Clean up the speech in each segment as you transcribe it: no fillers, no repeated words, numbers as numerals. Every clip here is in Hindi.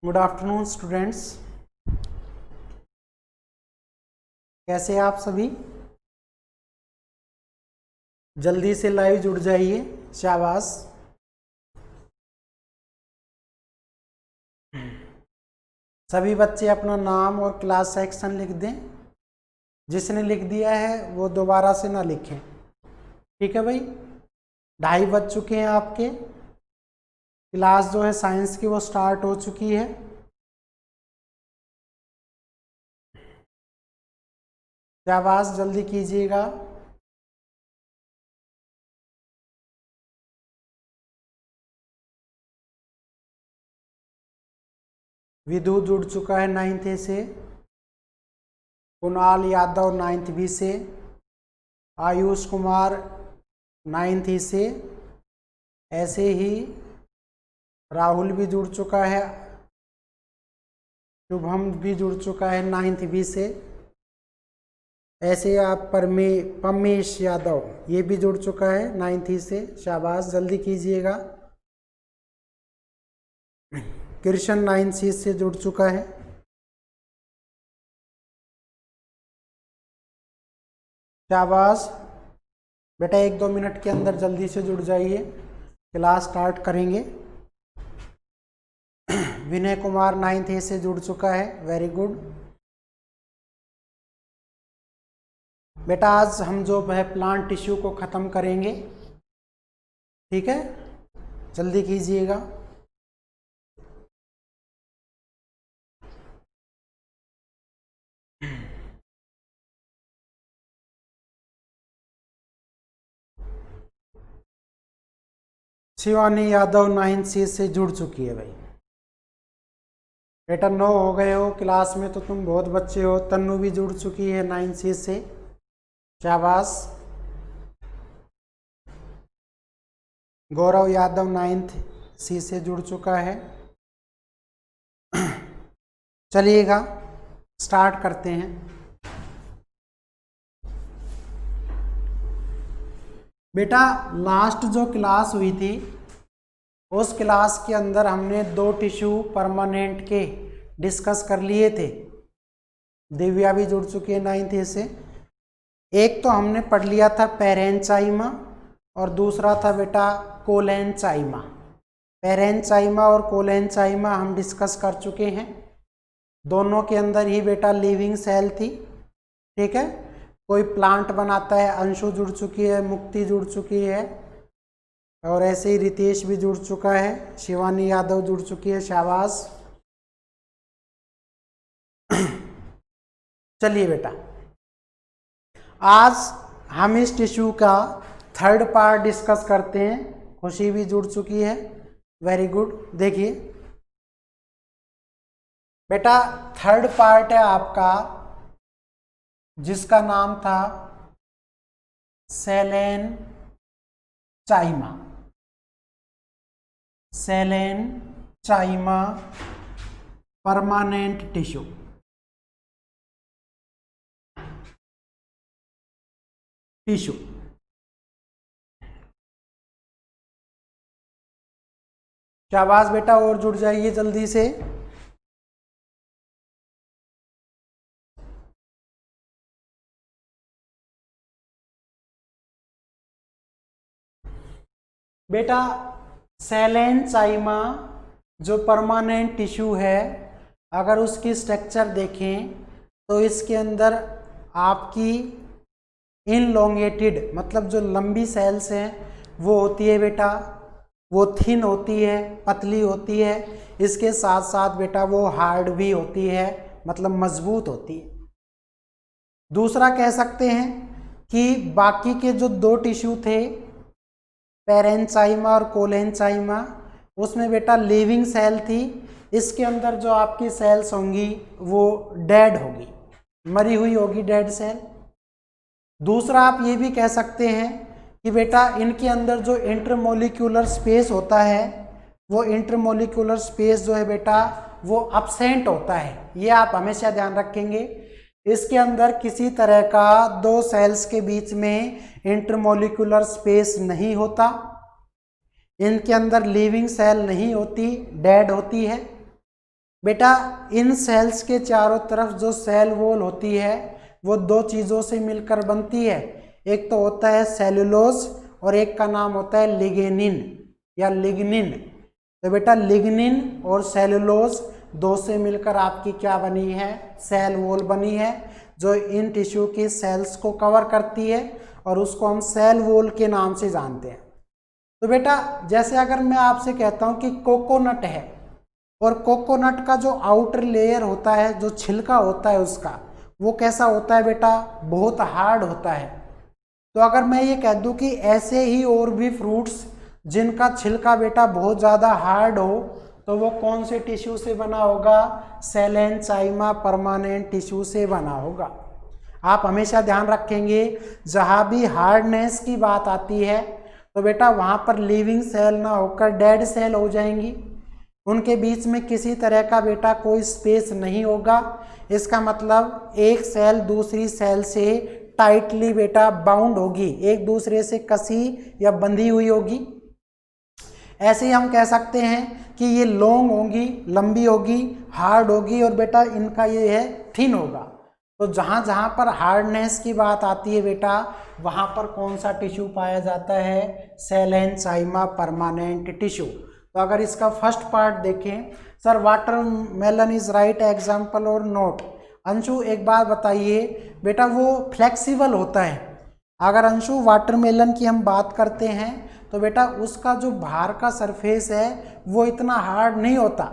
गुड आफ्टरनून स्टूडेंट्स, कैसे हैं आप सभी। जल्दी से लाइव जुड़ जाइए, शाबाश। सभी बच्चे अपना नाम और क्लास सेक्शन लिख दें। जिसने लिख दिया है वो दोबारा से ना लिखें, ठीक है भाई। 2:30 बज चुके हैं, आपके क्लास जो है साइंस की वो स्टार्ट हो चुकी है। शाबाश, जल्दी कीजिएगा। विदु जुड़ चुका है 9th A से, कुणाल यादव 9th B से, आयुष कुमार 9th E से, ऐसे ही राहुल भी जुड़ चुका है, शुभम भी जुड़ चुका है 9th B से। ऐसे आप पमेश यादव ये भी जुड़ चुका है 9th E से। शाबाश, जल्दी कीजिएगा। कृष्ण 9th C से जुड़ चुका है। शाबाश बेटा, 1-2 मिनट के अंदर जल्दी से जुड़ जाइए, क्लास स्टार्ट करेंगे। विनय कुमार 9th A से जुड़ चुका है, वेरी गुड बेटा। आज हम जो है प्लांट टिश्यू को ख़त्म करेंगे, ठीक है, जल्दी कीजिएगा। शिवानी यादव 9th C से जुड़ चुकी है भाई। बेटा 9 हो गए हो क्लास में तो तुम बहुत बच्चे हो। तन्नू भी जुड़ चुकी है 9th C से, शाबाश। गौरव यादव 9th C से जुड़ चुका है। चलिएगा स्टार्ट करते हैं। बेटा लास्ट जो क्लास हुई थी उस क्लास के अंदर हमने 2 टिश्यू परमानेंट के डिस्कस कर लिए थे। दिव्या भी जुड़ चुकी है 9th A से। एक तो हमने पढ़ लिया था पैरेंचाइमा और दूसरा था बेटा कोलेंचाइमा। पैरेंचाइमा और कोलेंचाइमा हम डिस्कस कर चुके हैं। दोनों के अंदर ही बेटा लिविंग सेल थी, ठीक है। कोई प्लांट बनाता है, अंशु जुड़ चुकी है, मुक्ति जुड़ चुकी है, और ऐसे ही रितेश भी जुड़ चुका है, शिवानी यादव जुड़ चुकी है, शाबाश। चलिए बेटा, आज हम इस टिश्यू का 3rd पार्ट डिस्कस करते हैं। खुशी भी जुड़ चुकी है, वेरी गुड। देखिए बेटा 3rd पार्ट है आपका, जिसका नाम था सेलेन चाइमा। सेलेन चाइमा परमानेंट टिश्यू। शाबाश बेटा, और जुड़ जाइए जल्दी से। बेटा सेलेन चाइमा जो परमानेंट टिश्यू है, अगर उसकी स्ट्रक्चर देखें तो इसके अंदर आपकी इनलोंगेटेड मतलब जो लंबी सेल्स हैं वो होती है बेटा, वो थिन होती है, पतली होती है। इसके साथ साथ बेटा वो हार्ड भी होती है, मतलब मजबूत होती है। दूसरा कह सकते हैं कि बाकी के जो 2 टिश्यू थे पैरेंचाइमा और कोलेंचाइमा, उसमें बेटा लिविंग सेल थी। इसके अंदर जो आपकी सेल्स होंगी वो डेड होगी, मरी हुई होगी, डेड सेल। दूसरा आप ये भी कह सकते हैं कि बेटा इनके अंदर जो इंटरमोलिक्यूलर स्पेस होता है, वो इंटरमोलिक्यूलर स्पेस जो है बेटा वो अब्सेंट होता है। ये आप हमेशा ध्यान रखेंगे। इसके अंदर किसी तरह का 2 सेल्स के बीच में इंटरमोलिक्यूलर स्पेस नहीं होता। इनके अंदर लिविंग सेल नहीं होती, डेड होती है। बेटा इन सेल्स के चारों तरफ जो सेल वॉल होती है वो दो चीज़ों से मिलकर बनती है। एक तो होता है सेलुलोज और एक का नाम होता है लिग्निन या लिग्निन। तो बेटा लिग्निन और सेलुलोज दो से मिलकर आपकी क्या बनी है, सेल वॉल बनी है, जो इन टिश्यू की सेल्स को कवर करती है और उसको हम सेल वॉल के नाम से जानते हैं। तो बेटा जैसे अगर मैं आपसे कहता हूं कि कोकोनट है और कोकोनट का जो आउटर लेयर होता है, जो छिलका होता है उसका, वो कैसा होता है बेटा, बहुत हार्ड होता है। तो अगर मैं ये कह दूं कि ऐसे ही और भी फ्रूट्स जिनका छिलका बेटा बहुत ज़्यादा हार्ड हो, तो वो कौन से टिश्यू से बना होगा, सेलेनचाइमा परमानेंट टिश्यू से बना होगा। आप हमेशा ध्यान रखेंगे जहाँ भी हार्डनेस की बात आती है तो बेटा वहाँ पर लिविंग सेल ना होकर डेड सेल हो जाएंगी, उनके बीच में किसी तरह का बेटा कोई स्पेस नहीं होगा। इसका मतलब एक सेल दूसरी सेल से टाइटली बेटा बाउंड होगी, एक दूसरे से कसी या बंधी हुई होगी। ऐसे ही हम कह सकते हैं कि ये लॉन्ग होगी, लंबी होगी, हार्ड होगी और बेटा इनका ये है थिन होगा। तो जहाँ जहाँ पर हार्डनेस की बात आती है बेटा वहाँ पर कौन सा टिश्यू पाया जाता है, सेलेनचाइमा परमानेंट टिश्यू। तो अगर इसका फर्स्ट पार्ट देखें, sir watermelon is right example और नोट। अंशु एक बात बताइए बेटा, वो फ्लेक्सिबल होता है। अगर अंशु वाटरमेलन की हम बात करते हैं तो बेटा उसका जो बाहर का सरफेस है वो इतना हार्ड नहीं होता,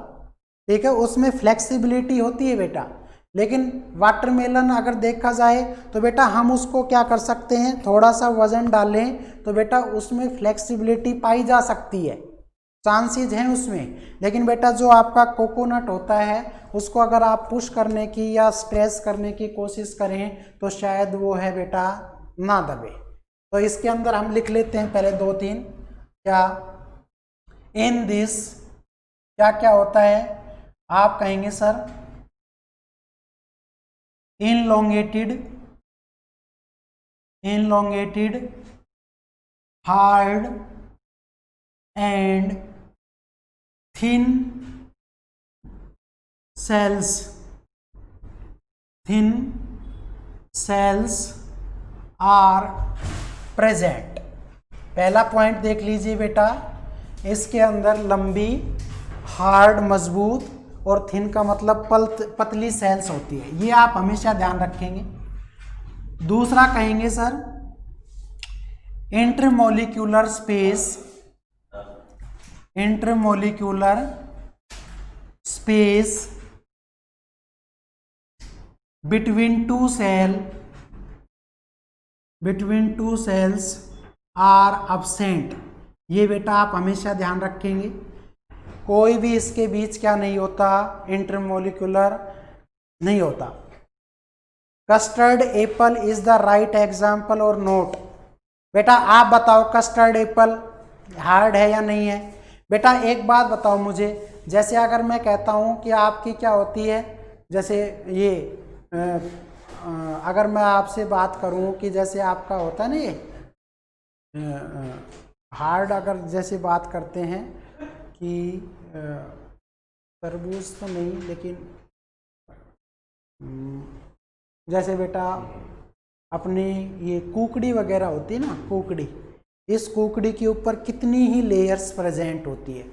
ठीक है, उसमें फ्लेक्सिबिलिटी होती है बेटा। लेकिन वाटरमेलन अगर देखा जाए तो बेटा हम उसको क्या कर सकते हैं, थोड़ा सा वजन डालें तो बेटा उसमें फ्लेक्सिबिलिटी पाई जा सकती है, चांसेस हैं उसमें। लेकिन बेटा जो आपका कोकोनट होता है उसको अगर आप पुश करने की या स्ट्रेस करने की कोशिश करें तो शायद वो है बेटा ना दबे। तो इसके अंदर हम लिख लेते हैं पहले दो तीन, क्या इन दिस क्या क्या होता है, आप कहेंगे sir elongated hard and thin cells are present. पहला पॉइंट देख लीजिए बेटा, इसके अंदर लंबी, हार्ड मजबूत और थिन का मतलब पतली सेल्स होती है, ये आप हमेशा ध्यान रखेंगे। दूसरा कहेंगे sir intermolecular space between two cells are absent. ये बेटा आप हमेशा ध्यान रखेंगे, कोई भी इसके बीच क्या नहीं होता, इंटरमोलिक्यूलर नहीं होता। Custard Apple is the right example और नोट। बेटा आप बताओ कस्टर्ड एप्पल हार्ड है या नहीं है। बेटा एक बात बताओ मुझे, जैसे अगर मैं कहता हूँ कि आपकी क्या होती है, जैसे ये अगर मैं आपसे बात करूँ कि जैसे आपका होता है ना ये हार्ड, अगर जैसे बात करते हैं कि तरबूज तो नहीं, लेकिन जैसे बेटा अपनी ये कुकड़ी वगैरह होती है ना, कुकड़ी, इस कुकड़ी के ऊपर कितनी ही लेयर्स प्रेजेंट होती है,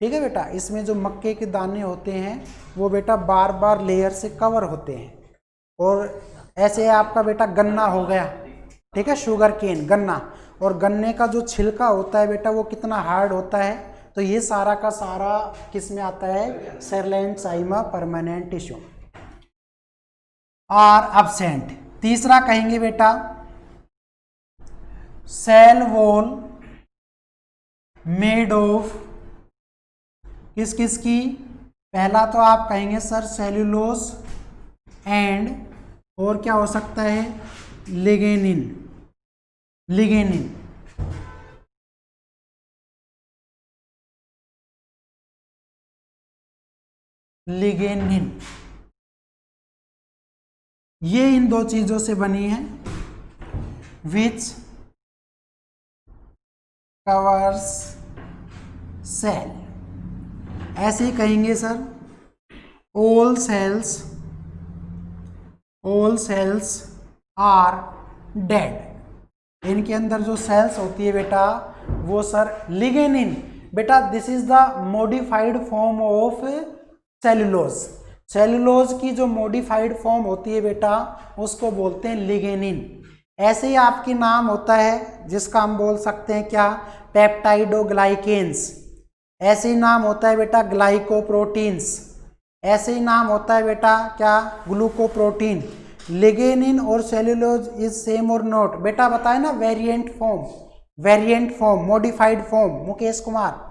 ठीक है बेटा। इसमें जो मक्के के दाने होते हैं वो बेटा बार बार लेयर से कवर होते हैं। और ऐसे आपका बेटा गन्ना हो गया, ठीक है, शुगर केन गन्ना, और गन्ने का जो छिलका होता है बेटा वो कितना हार्ड होता है। तो ये सारा का सारा किस में आता है, सेलेनचाइमा परमानेंट टिश्यू आर अब्सेंट। तीसरा कहेंगे बेटा सेल वॉल मेड ऑफ किस किस की, पहला तो आप कहेंगे सर सेल्यूलोज एंड, और क्या हो सकता है, लिग्निन। ये इन दो चीजों से बनी है, विच कवर्स सेल। ऐसे ही कहेंगे sir all cells are dead. इनके अंदर जो सेल्स होती है बेटा वो सर लिग्निन। बेटा this is the modified form of cellulose. Cellulose की जो मॉडिफाइड फॉर्म होती है बेटा उसको बोलते हैं लिग्निन। ऐसे ही आपकी नाम होता है जिसका हम बोल सकते हैं क्या, पेप्टाइडोग्लाइकेन्स। ऐसे ही नाम होता है बेटा ग्लाइकोप्रोटीन्स। ऐसे ही नाम होता है बेटा क्या, ग्लूकोप्रोटीन। लिग्निन और सेलुलोज इज सेम और नॉट? बेटा बताए ना, variant form, modified form, Mukesh Kumar.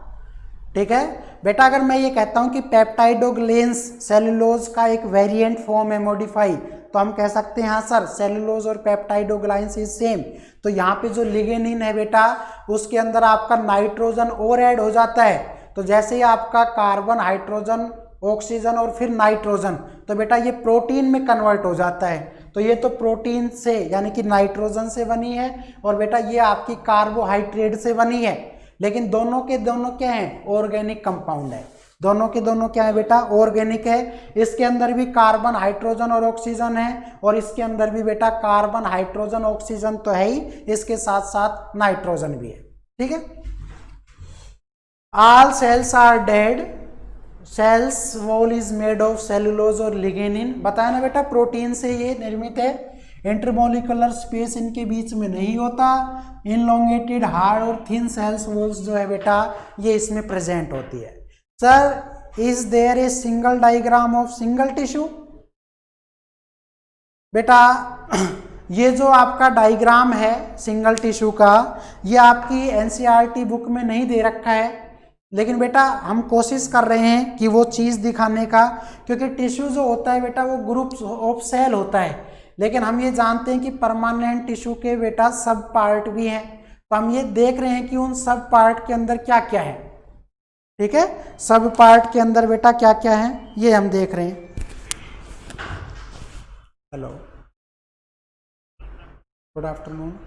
ठीक है बेटा, अगर मैं ये कहता हूं कि पेप्टाइडोग्लेंस सेलुलोज का एक वेरिएंट फॉर्म है मॉडिफाई, तो हम कह सकते हैं हाँ सर सेलुलोज और पेप्टाइडोग्लाइंस इज सेम। तो यहाँ पे जो लिग्निन है बेटा उसके अंदर आपका नाइट्रोजन और ऐड हो जाता है। तो जैसे ही आपका कार्बन, हाइड्रोजन, ऑक्सीजन और फिर नाइट्रोजन, तो बेटा ये प्रोटीन में कन्वर्ट हो जाता है। तो ये तो प्रोटीन से यानी कि नाइट्रोजन से बनी है और बेटा ये आपकी कार्बोहाइड्रेट से बनी है। लेकिन दोनों के दोनों क्या हैं, ऑर्गेनिक कंपाउंड है। दोनों के दोनों क्या है बेटा, ऑर्गेनिक है। इसके अंदर भी कार्बन, हाइड्रोजन और ऑक्सीजन है और इसके अंदर भी बेटा कार्बन, हाइड्रोजन, ऑक्सीजन तो है ही, इसके साथ साथ नाइट्रोजन भी है। ठीक है। All cells are dead, cells wall is made of cellulose और लिग्निन। बताया ना बेटा, प्रोटीन से ये निर्मित है। इंटरमोलिकुलर स्पेस इनके बीच में नहीं होता। इनलोंगेटेड, हार्ड और थिन सेल्स वॉल्स जो है बेटा ये इसमें प्रेजेंट होती है। Sir is there a single diagram of single tissue? बेटा ये जो आपका डायग्राम है सिंगल टिश्यू का, ये आपकी एनसीईआरटी बुक में नहीं दे रखा है, लेकिन बेटा हम कोशिश कर रहे हैं कि वो चीज़ दिखाने का, क्योंकि टिश्यू जो होता है बेटा वो ग्रुप ऑफ सेल होता है। लेकिन हम ये जानते हैं कि परमानेंट टिश्यू के बेटा सब पार्ट भी हैं। तो हम ये देख रहे हैं कि उन सब पार्ट के अंदर क्या क्या है। ठीक है, सब पार्ट के अंदर बेटा क्या क्या है ये हम देख रहे हैं। Hello, good afternoon.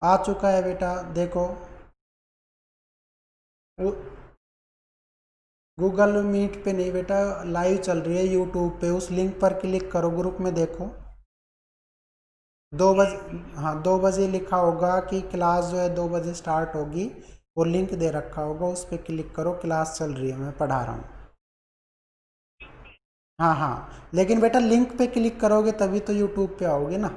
आ चुका है बेटा, देखो गूगल मीट पे नहीं बेटा, लाइव चल रही है यूट्यूब पे। उस लिंक पर क्लिक करो, ग्रुप में देखो 2 बजे, हाँ 2 बजे लिखा होगा कि क्लास जो है 2 बजे स्टार्ट होगी, वो लिंक दे रखा होगा, उस पर क्लिक करो, क्लास चल रही है, मैं पढ़ा रहा हूँ। हाँ हाँ, लेकिन बेटा लिंक पे क्लिक करोगे तभी तो यूट्यूब पे आओगे ना।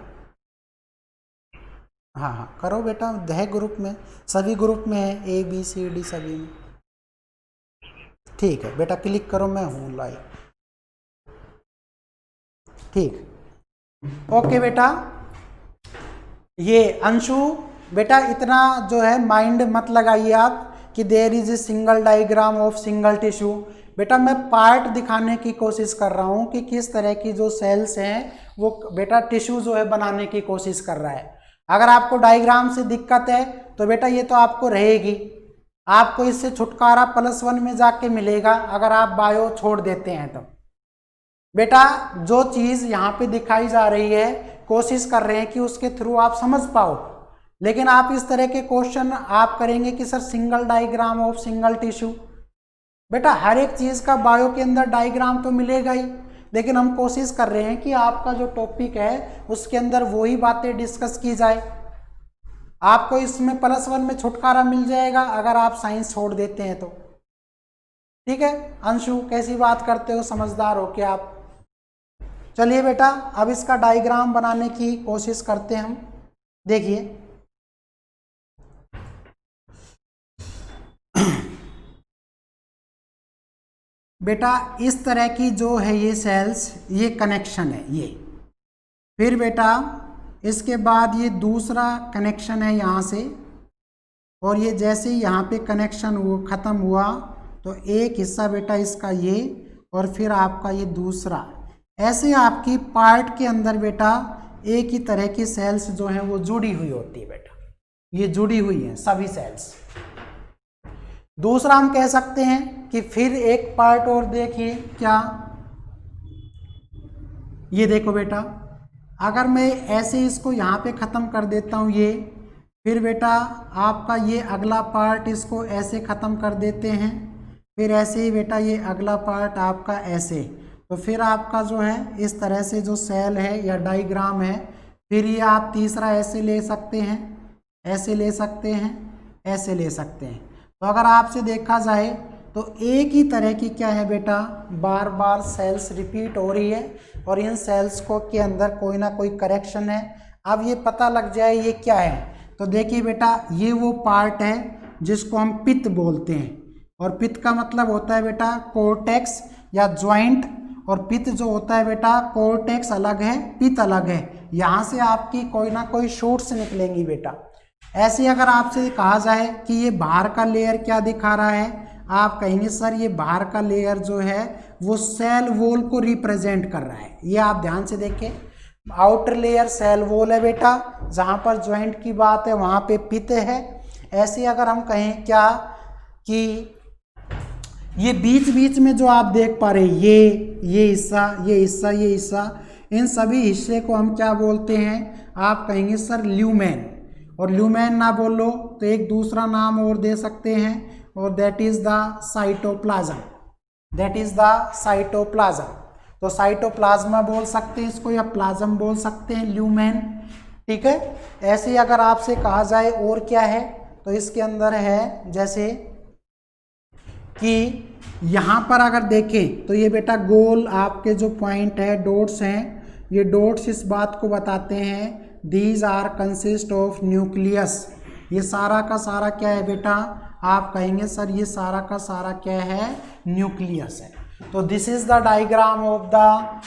हाँ हाँ करो बेटा, है ग्रुप में, सभी ग्रुप में है, ABCD सभी में। ठीक है बेटा, क्लिक करो, मैं हूँ लाइव। ठीक, ओके बेटा। ये अंशु बेटा इतना जो है माइंड मत लगाइए आप कि there is a single diagram of single tissue. बेटा मैं पार्ट दिखाने की कोशिश कर रहा हूँ कि किस तरह की जो सेल्स हैं वो बेटा टिश्यू जो है बनाने की कोशिश कर रहा है। अगर आपको डायग्राम से दिक्कत है तो बेटा ये तो आपको रहेगी, आपको इससे छुटकारा +1 में जाके मिलेगा अगर आप बायो छोड़ देते हैं तो। बेटा जो चीज़ यहाँ पे दिखाई जा रही है कोशिश कर रहे हैं कि उसके थ्रू आप समझ पाओ, लेकिन आप इस तरह के क्वेश्चन आप करेंगे कि sir single diagram of single tissue. बेटा हर एक चीज़ का बायो के अंदर डायग्राम तो मिलेगा ही, लेकिन हम कोशिश कर रहे हैं कि आपका जो टॉपिक है उसके अंदर वही बातें डिस्कस की जाए। आपको इसमें +1 में छुटकारा मिल जाएगा अगर आप साइंस छोड़ देते हैं तो। ठीक है अंशु, कैसी बात करते हो, समझदार हो क्या आप। चलिए बेटा अब इसका डायग्राम बनाने की कोशिश करते हैं हम। देखिए बेटा इस तरह की जो है ये सेल्स, ये कनेक्शन है ये, फिर बेटा इसके बाद ये दूसरा कनेक्शन है यहाँ से, और ये जैसे ही यहाँ पे कनेक्शन वो ख़त्म हुआ तो एक हिस्सा बेटा इसका ये, और फिर आपका ये दूसरा। ऐसे आपकी पार्ट के अंदर बेटा एक ही तरह की सेल्स जो हैं वो जुड़ी हुई होती है बेटा, ये जुड़ी हुई हैं सभी सेल्स। दूसरा हम कह सकते हैं कि फिर एक पार्ट और देखिए क्या, ये देखो बेटा अगर मैं ऐसे इसको यहाँ पे ख़त्म कर देता हूँ ये, फिर बेटा आपका ये अगला पार्ट इसको ऐसे ख़त्म कर देते हैं, फिर ऐसे ही बेटा ये अगला पार्ट आपका ऐसे, तो फिर आपका जो है इस तरह से जो सेल है या डायग्राम है, फिर ये आप तीसरा ऐसे ले सकते हैं, ऐसे ले सकते हैं, ऐसे ले सकते हैं। तो अगर आपसे देखा जाए तो एक ही तरह की क्या है बेटा, बार बार सेल्स रिपीट हो रही है और इन सेल्स को के अंदर कोई ना कोई करेक्शन है। अब ये पता लग जाए ये क्या है, तो देखिए बेटा ये वो पार्ट है जिसको हम पित्त बोलते हैं, और पित्त का मतलब होता है बेटा कोर्टेक्स या ज्वाइंट, और पित्त जो होता है बेटा कोर्टेक्स अलग है, पित्त अलग है। यहाँ से आपकी कोई ना कोई शूट्स निकलेंगी बेटा। ऐसे अगर आपसे कहा जाए कि ये बाहर का लेयर क्या दिखा रहा है, आप कहेंगे सर ये बाहर का लेयर जो है वो सेल वॉल को रिप्रेजेंट कर रहा है। ये आप ध्यान से देखें, आउटर लेयर सेल वॉल है बेटा, जहाँ पर ज्वाइंट की बात है वहाँ पे पित्त है। ऐसे अगर हम कहें क्या कि ये बीच बीच में जो आप देख पा रहे हैं ये हिस्सा, ये हिस्सा, ये हिस्सा, इन सभी हिस्से को हम क्या बोलते हैं, आप कहेंगे सर ल्यूमेन। और ल्यूमेन ना बोलो तो एक दूसरा नाम और दे सकते हैं, और that is the cytoplasm, that is the cytoplasm. तो साइटोप्लाज्मा बोल सकते हैं इसको, या प्लाज्म बोल सकते हैं, ल्यूमेन। ठीक है। ऐसे अगर आपसे कहा जाए और क्या है, तो इसके अंदर है जैसे कि यहाँ पर अगर देखें तो ये बेटा गोल आपके जो पॉइंट है, डॉट्स हैं, ये डॉट्स इस बात को बताते हैं these are consist of nucleus. ये सारा का सारा क्या है बेटा, आप कहेंगे सर ये सारा का सारा क्या है, न्यूक्लियस है। तो this is the diagram of the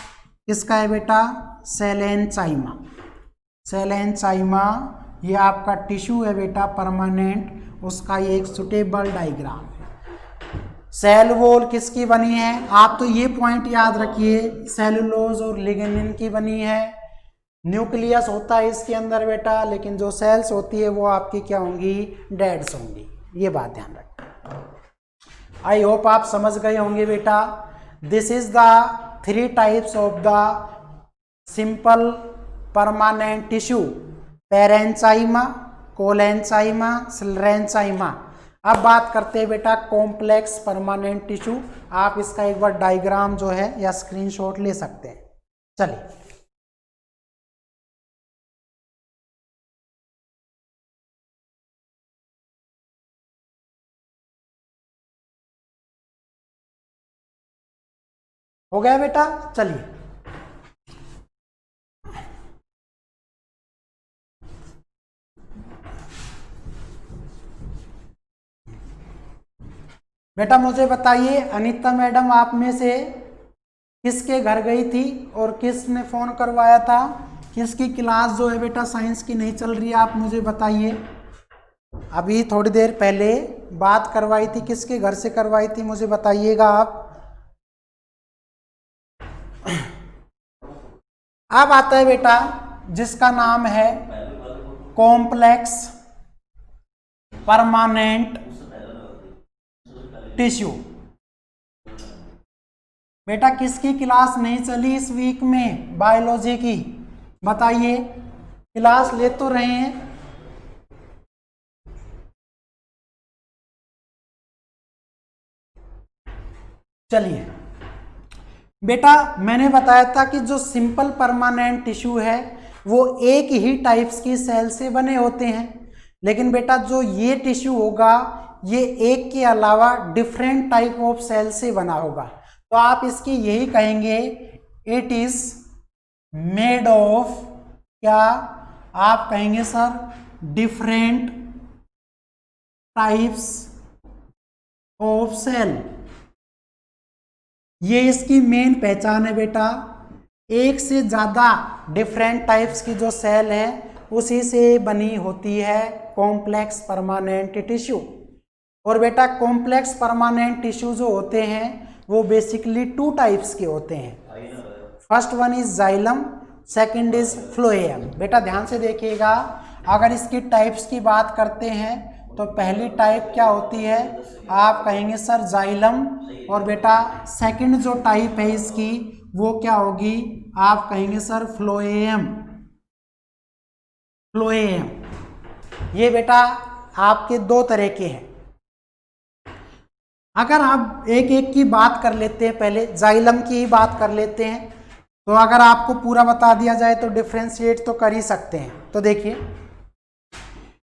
किसका है बेटा, सेलेनचाइमा। सेलेनचाइमा ये आपका टिश्यू है बेटा परमानेंट, उसका ये एक सुटेबल डायग्राम है। सेल वॉल किसकी बनी है, आप तो ये पॉइंट याद रखिए, सेलुलोज और लिग्निन की बनी है। न्यूक्लियस होता है इसके अंदर बेटा, लेकिन जो सेल्स होती है वो आपकी क्या होंगी, डेड्स होंगी। ये बात ध्यान रखें। आई होप आप समझ गए होंगे बेटा। This is the 3 types of the simple permanent tissue, parenchyma, collenchyma, sclerenchyma. अब बात करते हैं बेटा कॉम्प्लेक्स परमानेंट टिश्यू। आप इसका एक बार डायग्राम जो है या स्क्रीनशॉट ले सकते हैं। चलिए हो गया बेटा, चलिए बेटा मुझे बताइए अनीता मैडम आप में से किसके घर गई थी और किसने फ़ोन करवाया था, किसकी क्लास जो है बेटा साइंस की नहीं चल रही है, आप मुझे बताइए। अभी थोड़ी देर पहले बात करवाई थी, किसके घर से करवाई थी मुझे बताइएगा आप। अब आता है बेटा जिसका नाम है कॉम्प्लेक्स परमानेंट टिश्यू। बेटा किसकी क्लास नहीं चली इस वीक में बायोलॉजी की, बताइए। क्लास ले तो रहे हैं, चलिए बेटा मैंने बताया था कि जो सिंपल परमानेंट टिश्यू है वो एक ही टाइप्स की सेल से बने होते हैं, लेकिन बेटा जो ये टिश्यू होगा ये एक के अलावा डिफरेंट टाइप ऑफ सेल से बना होगा। तो आप इसकी यही कहेंगे इट इज मेड ऑफ क्या, आप कहेंगे sir different types of cell. ये इसकी मेन पहचान है बेटा, एक से ज़्यादा डिफरेंट टाइप्स की जो सेल है उसी से बनी होती है कॉम्प्लेक्स परमानेंट टिश्यू। और बेटा कॉम्प्लेक्स परमानेंट टिश्यू जो होते हैं वो बेसिकली 2 टाइप्स के होते हैं। First one is xylem, second is phloem. बेटा ध्यान से देखिएगा, अगर इसकी टाइप्स की बात करते हैं तो पहली टाइप क्या होती है, आप कहेंगे सर जाइलम, और बेटा सेकंड जो टाइप है इसकी वो क्या होगी, आप कहेंगे सर फ्लोएम। फ्लोएम ये बेटा आपके 2 तरह के हैं। अगर आप एक एक की बात कर लेते हैं, पहले जाइलम की ही बात कर लेते हैं, तो अगर आपको पूरा बता दिया जाए तो डिफ्रेंशिएट तो कर ही सकते हैं। तो देखिए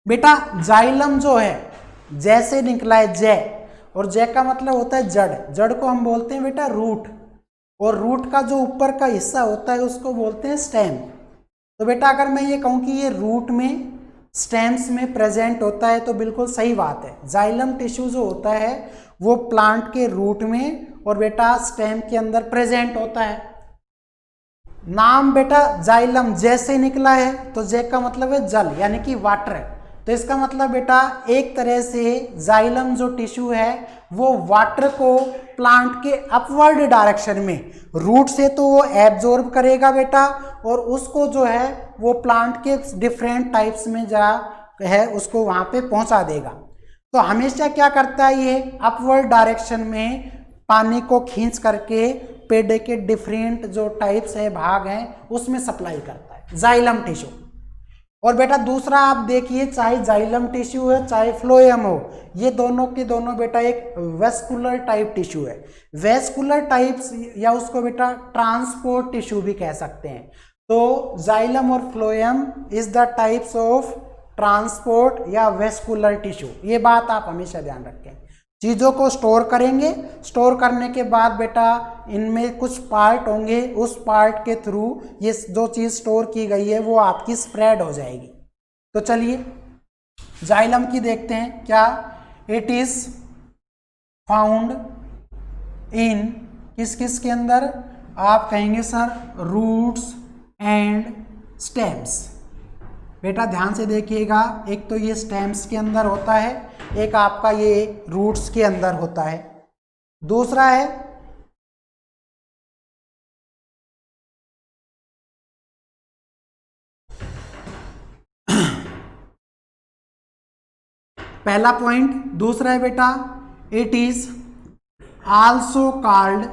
बेटा, जाइलम जो है जैसे निकला है जय, और जय का मतलब होता है जड़, जड़ को हम बोलते हैं बेटा रूट, और रूट का जो ऊपर का हिस्सा होता है उसको बोलते हैं स्टेम। तो बेटा अगर मैं ये कहूँ कि ये रूट में स्टेम्स में प्रेजेंट होता है तो बिल्कुल सही बात है। जाइलम टिश्यू जो होता है वो प्लांट के रूट में और बेटा स्टेम के अंदर प्रेजेंट होता है। नाम बेटा जाइलम जैसे निकला है तो जे का मतलब है जल यानी कि वाटर, तो इसका मतलब बेटा एक तरह से जाइलम जो टिश्यू है वो वाटर को प्लांट के अपवर्ड डायरेक्शन में, रूट से तो वो एब्जॉर्ब करेगा बेटा, और उसको जो है वो प्लांट के डिफरेंट टाइप्स में जा है उसको वहां पे पहुंचा देगा। तो हमेशा क्या करता है ये अपवर्ड डायरेक्शन में पानी को खींच करके पेड़ के डिफरेंट जो टाइप्स है भाग हैं उसमें सप्लाई करता है जाइलम टिश्यू। और बेटा दूसरा आप देखिए, चाहे जाइलम टिश्यू है चाहे फ्लोएम हो, ये दोनों के दोनों बेटा एक वेस्कुलर टाइप टिश्यू है। वेस्कुलर टाइप्स या उसको बेटा ट्रांसपोर्ट टिश्यू भी कह सकते हैं। तो जाइलम और phloem is the types of transport या वेस्कुलर टिश्यू, ये बात आप हमेशा ध्यान रखें। चीज़ों को स्टोर करेंगे, स्टोर करने के बाद बेटा इनमें कुछ पार्ट होंगे, उस पार्ट के थ्रू ये जो चीज़ स्टोर की गई है वो आपकी स्प्रेड हो जाएगी। तो चलिए जाइलम की देखते हैं क्या। इट इज फाउंड इन किस किस के अंदर, आप कहेंगे सर रूट्स एंड स्टेम्स। बेटा ध्यान से देखिएगा, एक तो ये स्टेम्स के अंदर होता है, एक आपका ये रूट्स के अंदर होता है, दूसरा है पहला पॉइंट, दूसरा है बेटा इट इज आल्सो कॉल्ड,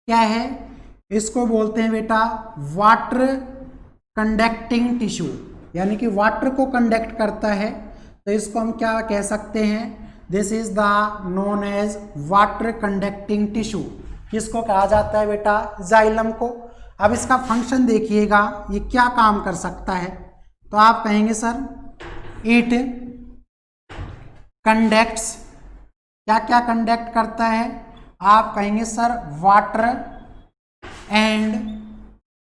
क्या है इसको बोलते हैं बेटा वाटर कंडक्टिंग टिश्यू, यानी कि वाटर को कंडक्ट करता है, तो इसको हम क्या कह सकते हैं, this is the known as water conducting tissue. किसको कहा जाता है बेटा, जाइलम को। अब इसका फंक्शन देखिएगा ये क्या काम कर सकता है, तो आप कहेंगे सर इट कंडक्ट्स, क्या क्या कंडक्ट करता है, आप कहेंगे सर वाटर एंड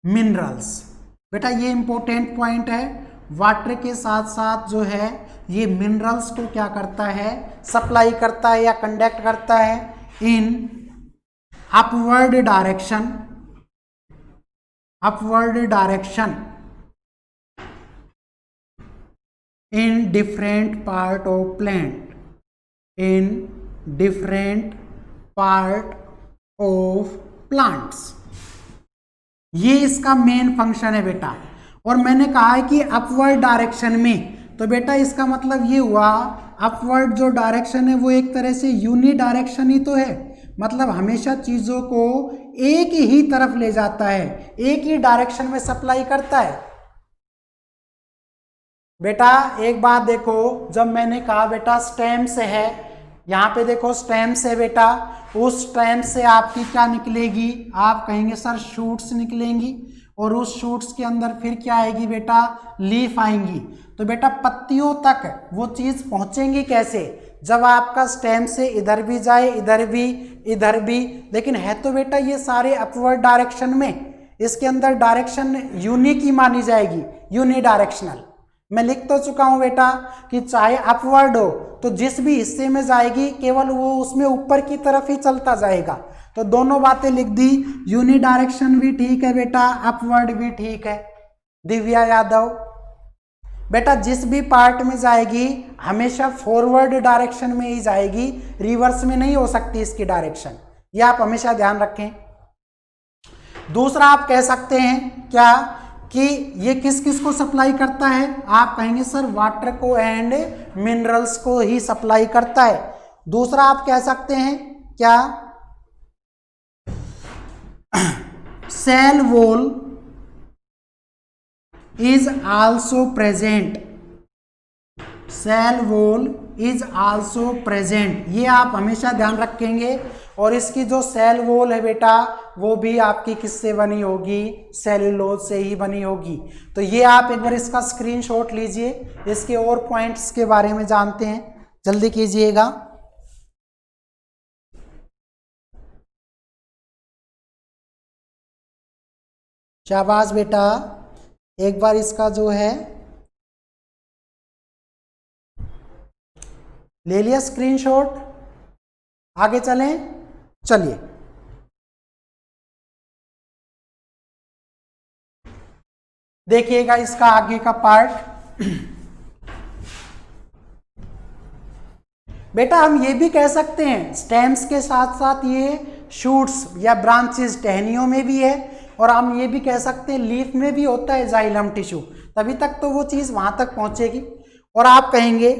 मिनरल्स। बेटा ये इंपॉर्टेंट पॉइंट है, वाटर के साथ साथ जो है ये मिनरल्स को क्या करता है, सप्लाई करता है या कंडक्ट करता है in upward direction, upward direction in different part of plant, in different part of plants. ये इसका मेन फंक्शन है बेटा। और मैंने कहा है कि अपवर्ड डायरेक्शन में, तो बेटा इसका मतलब ये हुआ अपवर्ड जो डायरेक्शन है वो एक तरह से यूनि डायरेक्शन ही तो है, मतलब हमेशा चीजों को एक ही तरफ ले जाता है, एक ही डायरेक्शन में सप्लाई करता है। बेटा एक बात देखो, जब मैंने कहा बेटा स्टेम से है, यहाँ पे देखो स्टेम से बेटा, उस स्टेम से आपकी क्या निकलेगी, आप कहेंगे सर शूट्स निकलेंगी, और उस शूट्स के अंदर फिर क्या आएगी बेटा, लीफ आएंगी। तो बेटा पत्तियों तक वो चीज पहुंचेंगी कैसे, जब आपका स्टेम से इधर भी जाए इधर भी, लेकिन है तो बेटा ये सारे अपवर्ड डायरेक्शन में, इसके अंदर डायरेक्शन यूनि की मानी जाएगी, यूनि डायरेक्शनल। मैं लिख तो चुका हूं बेटा कि चाहे अपवर्ड हो तो जिस भी हिस्से में जाएगी केवल वो उसमें ऊपर की तरफ ही चलता जाएगा। तो दोनों बातें लिख दी, यूनि डायरेक्शन भी ठीक है बेटा, अपवर्ड भी ठीक है। दिव्या यादव, बेटा जिस भी पार्ट में जाएगी हमेशा फॉरवर्ड डायरेक्शन में ही जाएगी, रिवर्स में नहीं हो सकती इसकी डायरेक्शन, ये आप हमेशा ध्यान रखें। दूसरा आप कह सकते हैं क्या कि ये किस किस को सप्लाई करता है, आप कहेंगे सर वाटर को एंड मिनरल्स को ही सप्लाई करता है। दूसरा आप कह सकते हैं क्या, cell wall is also present cell wall is also present, ये आप हमेशा ध्यान रखेंगे। और इसकी जो सेल वॉल है बेटा वो भी आपकी किससे बनी होगी, सेल्यूलोज से ही बनी होगी। तो ये आप एक बार इसका स्क्रीनशॉट लीजिए, इसके और पॉइंट्स के बारे में जानते हैं, जल्दी कीजिएगा। शाबाश बेटा, एक बार इसका जो है ले लिया स्क्रीनशॉट, आगे चलें। चलिए देखिएगा इसका आगे का पार्ट। बेटा हम ये भी कह सकते हैं स्टेम्स के साथ साथ ये शूट्स या ब्रांचेस टहनियों में भी है, और हम ये भी कह सकते हैं लीफ में भी होता है जाइलम टिश्यू, तभी तक तो वो चीज वहां तक पहुंचेगी। और आप कहेंगे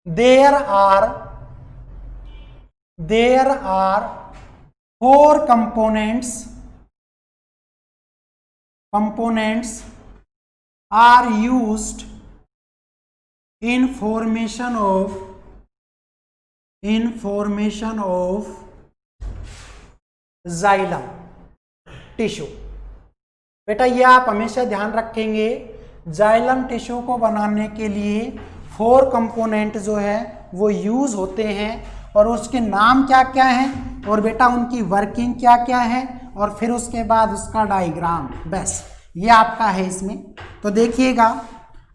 there are 4 components are used in formation of xylem tissue. बेटा ये आप हमेशा ध्यान रखेंगे, जाइलम टिश्यू को बनाने के लिए 4 कंपोनेंट जो है वो यूज होते हैं, और उसके नाम क्या क्या हैं, और बेटा उनकी वर्किंग क्या क्या है, और फिर उसके बाद उसका डायग्राम, बस ये आपका है इसमें। तो देखिएगा,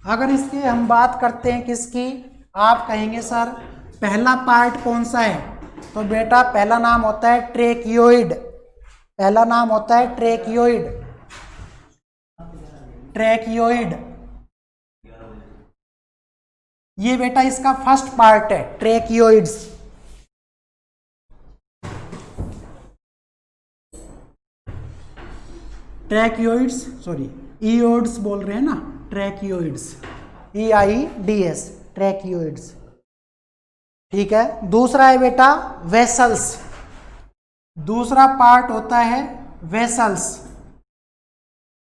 अगर इसकी हम बात करते हैं किसकी, आप कहेंगे सर पहला पार्ट कौन सा है, तो बेटा पहला नाम होता है ट्रेकियोइड, पहला नाम होता है ट्रेकियोइड। ये बेटा इसका फर्स्ट पार्ट है ट्रेकियोइड्स। ईओड्स बोल रहे हैं ना, ट्रैकियोइड्स, EIDS, ट्रैकियोइड्स, ठीक है। दूसरा है बेटा वेसल्स, दूसरा पार्ट होता है वेसल्स।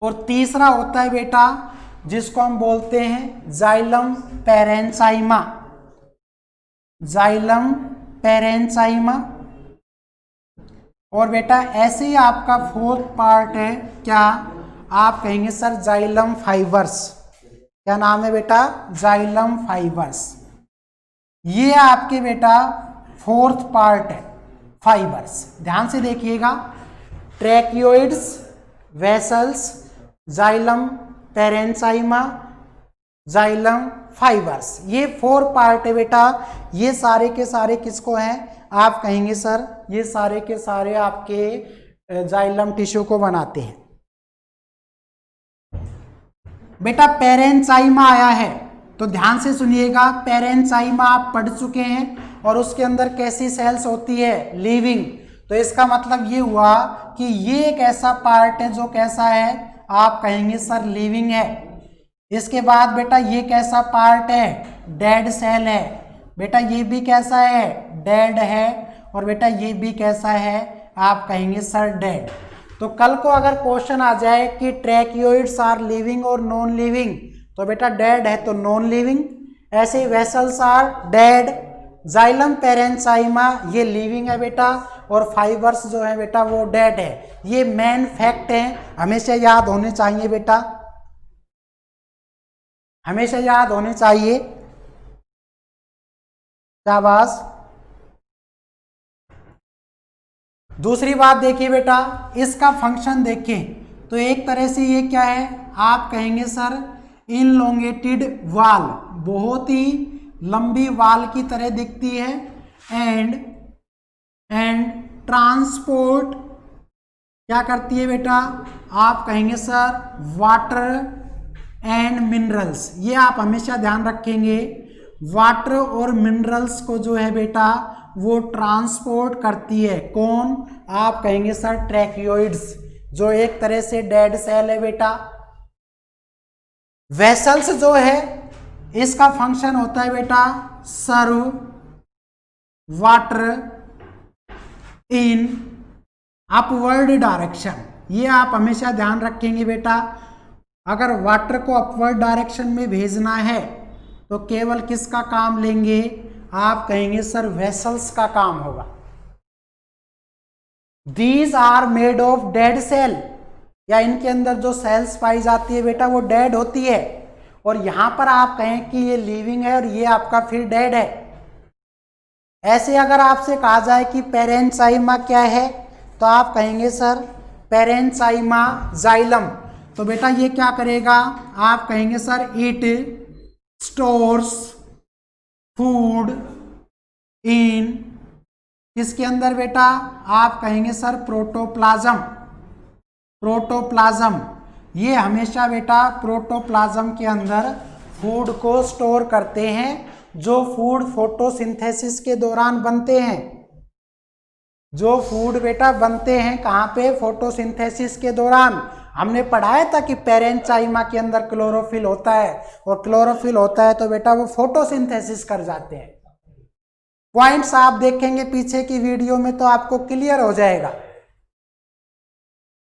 और तीसरा होता है बेटा जिसको हम बोलते हैं जाइलम पैरेंचाइमा। और बेटा ऐसे ही आपका 4th पार्ट है क्या, आप कहेंगे सर जाइलम फाइबर्स। क्या नाम है बेटा, जाइलम फाइबर्स। ये आपके बेटा 4th पार्ट है फाइबर्स। ध्यान से देखिएगा, ट्रैकियोइड्स, वेसल्स, जाइलम पैरेंचाइमा, जाइलम फाइबर्स, ये 4 पार्ट है बेटा। ये सारे के सारे किसको हैं, आप कहेंगे सर ये सारे के सारे आपके जाइलम टिश्यू को बनाते हैं। बेटा पैरेंचाइमा आया है तो ध्यान से सुनिएगा, पैरेंचाइमा आप पढ़ चुके हैं, और उसके अंदर कैसी सेल्स होती है, लिविंग। तो इसका मतलब ये हुआ कि ये एक ऐसा पार्ट है जो कैसा है, आप कहेंगे सर लिविंग है। इसके बाद बेटा ये कैसा पार्ट है, डेड सेल है। बेटा ये भी कैसा है, डेड है। और बेटा ये भी कैसा है, आप कहेंगे सर डेड। तो कल को अगर क्वेश्चन आ जाए कि ट्रैकियोइड्स आर लिविंग और नॉन लिविंग, तो बेटा डेड है तो नॉन लिविंग। ऐसे ही वेसल्स आर डेड, जाइलम पैरेंचाइमा ये लिविंग है बेटा, और फाइबर्स जो है बेटा वो डेड है। ये मेन फैक्ट है, हमेशा याद होने चाहिए बेटा, हमेशा याद होने चाहिए। शाबाश। दूसरी बात देखिए बेटा, इसका फंक्शन देखें तो एक तरह से ये क्या है, आप कहेंगे सर इनलोंगेटेड वाल, बहुत ही लंबी वाल की तरह दिखती है। एंड ट्रांसपोर्ट क्या करती है बेटा, आप कहेंगे सर वाटर एंड मिनरल्स। ये आप हमेशा ध्यान रखेंगे, वाटर और मिनरल्स को जो है बेटा वो ट्रांसपोर्ट करती है। कौन, आप कहेंगे सर ट्रैकियोइड्स, जो एक तरह से डेड सेल है बेटा। वेसल्स जो है इसका फंक्शन होता है बेटा सर्व वाटर इन अपवर्ड डायरेक्शन। ये आप हमेशा ध्यान रखेंगे बेटा, अगर वाटर को अपवर्ड डायरेक्शन में भेजना है तो केवल किसका काम लेंगे, आप कहेंगे सर वेसल्स का काम होगा। These are made of dead cell, या इनके अंदर जो सेल्स पाई जाती है बेटा वो डेड होती है, और यहां पर आप कहें कि ये लिविंग है और ये आपका फिर डेड है। ऐसे अगर आपसे कहा जाए कि पेरेंचाइमा क्या है तो आप कहेंगे सर पेरेंचाइमा जाइलम। तो बेटा ये क्या करेगा, आप कहेंगे sir it stores food in, किसके अंदर बेटा, आप कहेंगे सर प्रोटोप्लाज्म। प्रोटोप्लाज्म, ये हमेशा बेटा प्रोटोप्लाज्म के अंदर फूड को स्टोर करते हैं, जो फूड फोटोसिंथेसिस के दौरान बनते हैं। जो फूड बेटा बनते हैं कहाँ पे, फोटोसिंथेसिस के दौरान। हमने पढ़ाया था कि पेरेंचाइमा के अंदर क्लोरोफिल होता है, और क्लोरोफिल होता है तो बेटा वो फोटोसिंथेसिस कर जाते हैं। पॉइंट्स आप देखेंगे पीछे की वीडियो में तो आपको क्लियर हो जाएगा।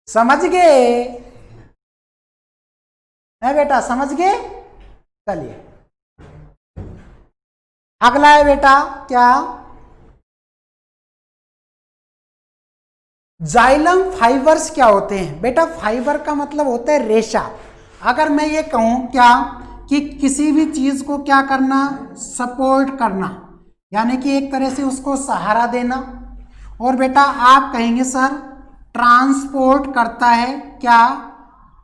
समझ गए है बेटा, समझ गए। चलिए अगला है बेटा क्या, जाइलम फाइबर्स क्या होते हैं। बेटा फाइबर का मतलब होता है रेशा। अगर मैं ये कहूं क्या कि किसी भी चीज को क्या करना, सपोर्ट करना, यानी कि एक तरह से उसको सहारा देना। और बेटा आप कहेंगे सर ट्रांसपोर्ट करता है क्या,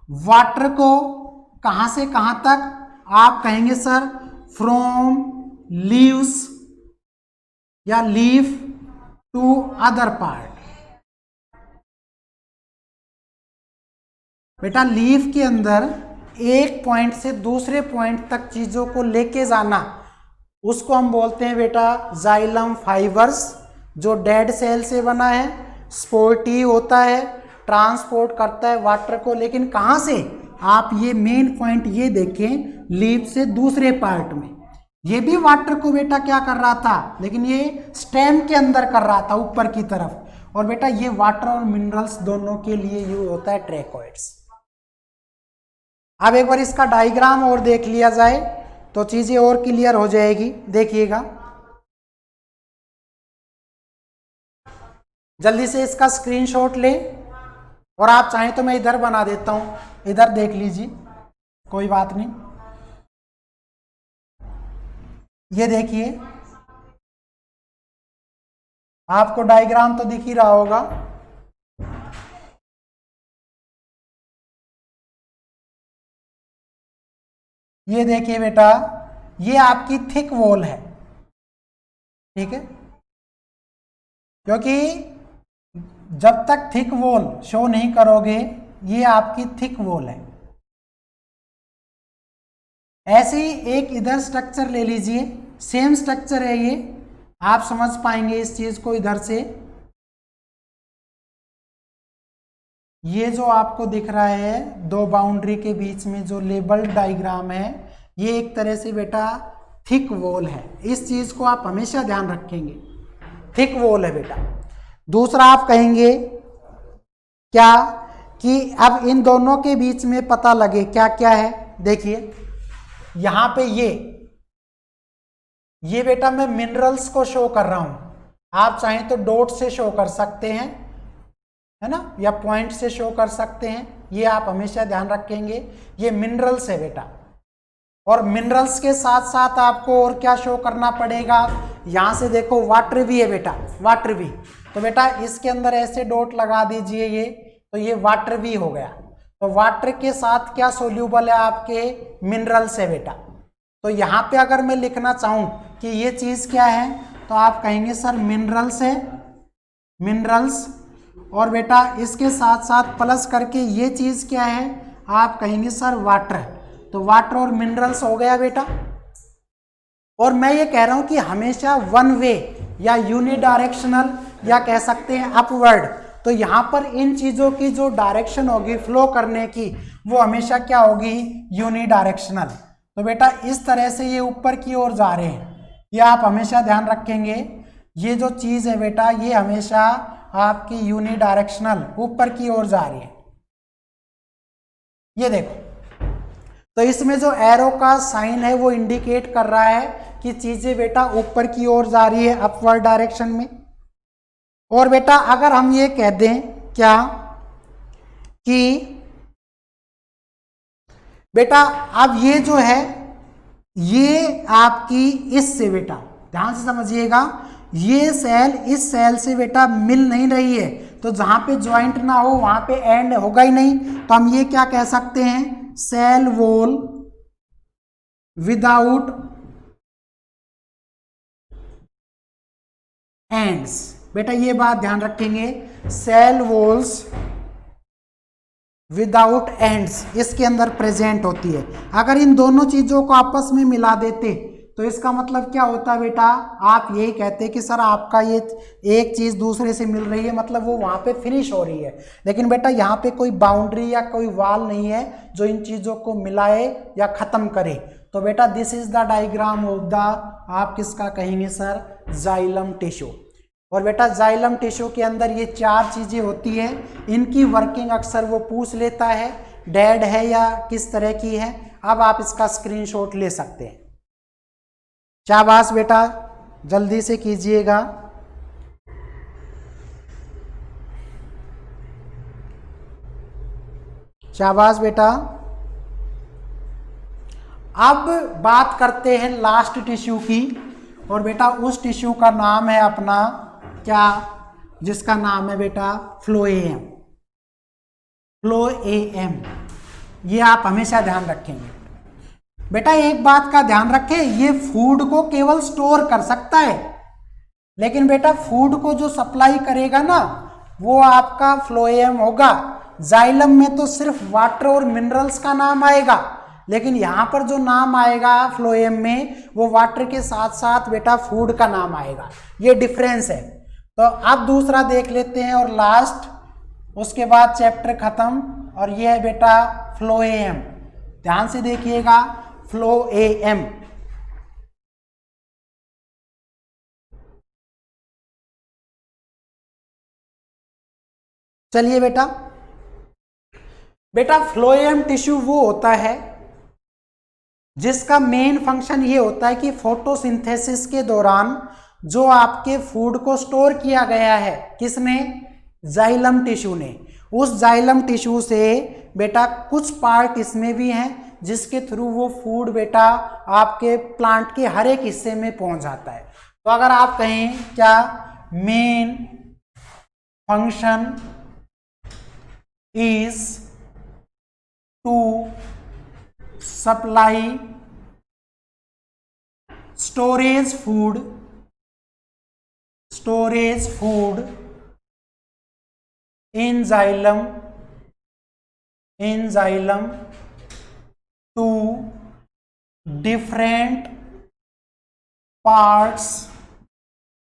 वाटर को कहां से कहां तक, आप कहेंगे सर फ्रॉम लीव्स या लीफ टू अदर पार्ट। बेटा लीफ के अंदर एक पॉइंट से दूसरे पॉइंट तक चीजों को लेके जाना, उसको हम बोलते हैं बेटा जाइलम फाइबर्स, जो डेड सेल से बना है, स्पोर्टिव होता है, ट्रांसपोर्ट करता है वाटर को, लेकिन कहाँ से, आप ये मेन पॉइंट ये देखें, लीफ से दूसरे पार्ट में। ये भी वाटर को बेटा क्या कर रहा था, लेकिन ये स्टेम के अंदर कर रहा था ऊपर की तरफ। और बेटा ये वाटर और मिनरल्स दोनों के लिए यूज होता है ट्रैकोइड्स। अब एक बार इसका डायग्राम और देख लिया जाए तो चीजें और क्लियर हो जाएगी। देखिएगा जल्दी से इसका स्क्रीनशॉट ले, और आप चाहें तो मैं इधर बना देता हूं, इधर देख लीजिए, कोई बात नहीं। ये देखिए आपको डायग्राम तो दिख ही रहा होगा। ये देखिए बेटा ये आपकी थिक वॉल है, ठीक है, क्योंकि जब तक थिक वॉल शो नहीं करोगे ये आपकी थिक वॉल है। ऐसे ही एक इधर स्ट्रक्चर ले लीजिए, सेम स्ट्रक्चर है ये, आप समझ पाएंगे इस चीज को इधर से। ये जो आपको दिख रहा है दो बाउंड्री के बीच में जो लेबल्ड डायग्राम है, ये एक तरह से बेटा थिक वॉल है। इस चीज को आप हमेशा ध्यान रखेंगे, थिक वॉल है बेटा। दूसरा आप कहेंगे क्या कि अब इन दोनों के बीच में पता लगे क्या क्या है। देखिए यहां पे ये बेटा मैं मिनरल्स को शो कर रहा हूं, आप चाहें तो डॉट से शो कर सकते हैं, है ना, या पॉइंट से शो कर सकते हैं। ये आप हमेशा ध्यान रखेंगे, ये मिनरल्स है बेटा। और मिनरल्स के साथ साथ आपको और क्या शो करना पड़ेगा, यहां से देखो वाटर भी है बेटा, वाटर भी। तो बेटा इसके अंदर ऐसे डॉट लगा दीजिए, ये तो ये वाटर भी हो गया। तो वाटर के साथ क्या सोल्यूबल है, आपके मिनरल्स है बेटा। तो यहाँ पे अगर मैं लिखना चाहूं कि ये चीज क्या है, तो आप कहेंगे सर मिनरल्स है, मिनरल्स। और बेटा इसके साथ साथ प्लस करके ये चीज क्या है, आप कहेंगे सर वाटर। तो वाटर और मिनरल्स हो गया बेटा। और मैं ये कह रहा हूं कि हमेशा वन वे या यूनिडायरेक्शनल या कह सकते हैं अपवर्ड। तो यहां पर इन चीजों की जो डायरेक्शन होगी फ्लो करने की, वो हमेशा क्या होगी, यूनिडायरेक्शनल। तो बेटा इस तरह से ये ऊपर की ओर जा रहे हैं, ये आप हमेशा ध्यान रखेंगे। ये जो चीज है बेटा ये हमेशा आपकी यूनिडायरेक्शनल ऊपर की ओर जा रही है। ये देखो तो इसमें जो एरो का साइन है वो इंडिकेट कर रहा है कि चीजें बेटा ऊपर की ओर जा रही है, अपवर्ड डायरेक्शन में। और बेटा अगर हम ये कह दें क्या कि बेटा अब ये जो है ये आपकी इससे बेटा ध्यान से समझिएगा, ये सेल इस सेल से बेटा मिल नहीं रही है, तो जहां पे ज्वाइंट ना हो वहां पे एंड होगा ही नहीं, तो हम ये क्या कह सकते हैं, सेल वॉल विदाउट एंड्स। बेटा ये बात ध्यान रखेंगे, सेल वॉल्स विदाउट एंड्स इसके अंदर प्रेजेंट होती है। अगर इन दोनों चीजों को आपस में मिला देते तो इसका मतलब क्या होता है बेटा, आप यही कहते कि सर आपका ये एक चीज दूसरे से मिल रही है, मतलब वो वहां पे फिनिश हो रही है। लेकिन बेटा यहाँ पे कोई बाउंड्री या कोई वॉल नहीं है जो इन चीजों को मिलाए या खत्म करे। तो बेटा this is the diagram of the, आप किसका कहेंगे सर, जाइलम टिश्यू। और बेटा जाइलम टिश्यू के अंदर ये चार चीजें होती हैं, इनकी वर्किंग अक्सर वो पूछ लेता है, डेड है या किस तरह की है। अब आप इसका स्क्रीनशॉट ले सकते हैं। शाबाश बेटा, जल्दी से कीजिएगा। शाबाश बेटा। अब बात करते हैं लास्ट टिश्यू की, और बेटा उस टिश्यू का नाम है अपना क्या, जिसका नाम है बेटा फ्लोएम। फ्लोएम ये आप हमेशा ध्यान रखेंगे। बेटा एक बात का ध्यान रखें, ये फूड को केवल स्टोर कर सकता है, लेकिन बेटा फूड को जो सप्लाई करेगा ना वो आपका फ्लोएम होगा। जाइलम में तो सिर्फ वाटर और मिनरल्स का नाम आएगा, लेकिन यहां पर जो नाम आएगा फ्लोएम में वो वाटर के साथ साथ बेटा फूड का नाम आएगा। ये डिफरेंस है। तो अब दूसरा देख लेते हैं और लास्ट, उसके बाद चैप्टर खत्म। और ये है बेटा फ्लोएम, ध्यान से देखिएगा, फ्लोएम। चलिए बेटा, बेटा फ्लोएम टिश्यू वो होता है जिसका मेन फंक्शन ये होता है कि फोटोसिंथेसिस के दौरान जो आपके फूड को स्टोर किया गया है, किसने, जाइलम टिश्यू ने, उस जाइलम टिश्यू से बेटा कुछ पार्ट इसमें भी हैं जिसके थ्रू वो फूड बेटा आपके प्लांट के हर एक हिस्से में पहुंच जाता है। तो अगर आप कहें क्या, main function is to supply storage food in xylem to different parts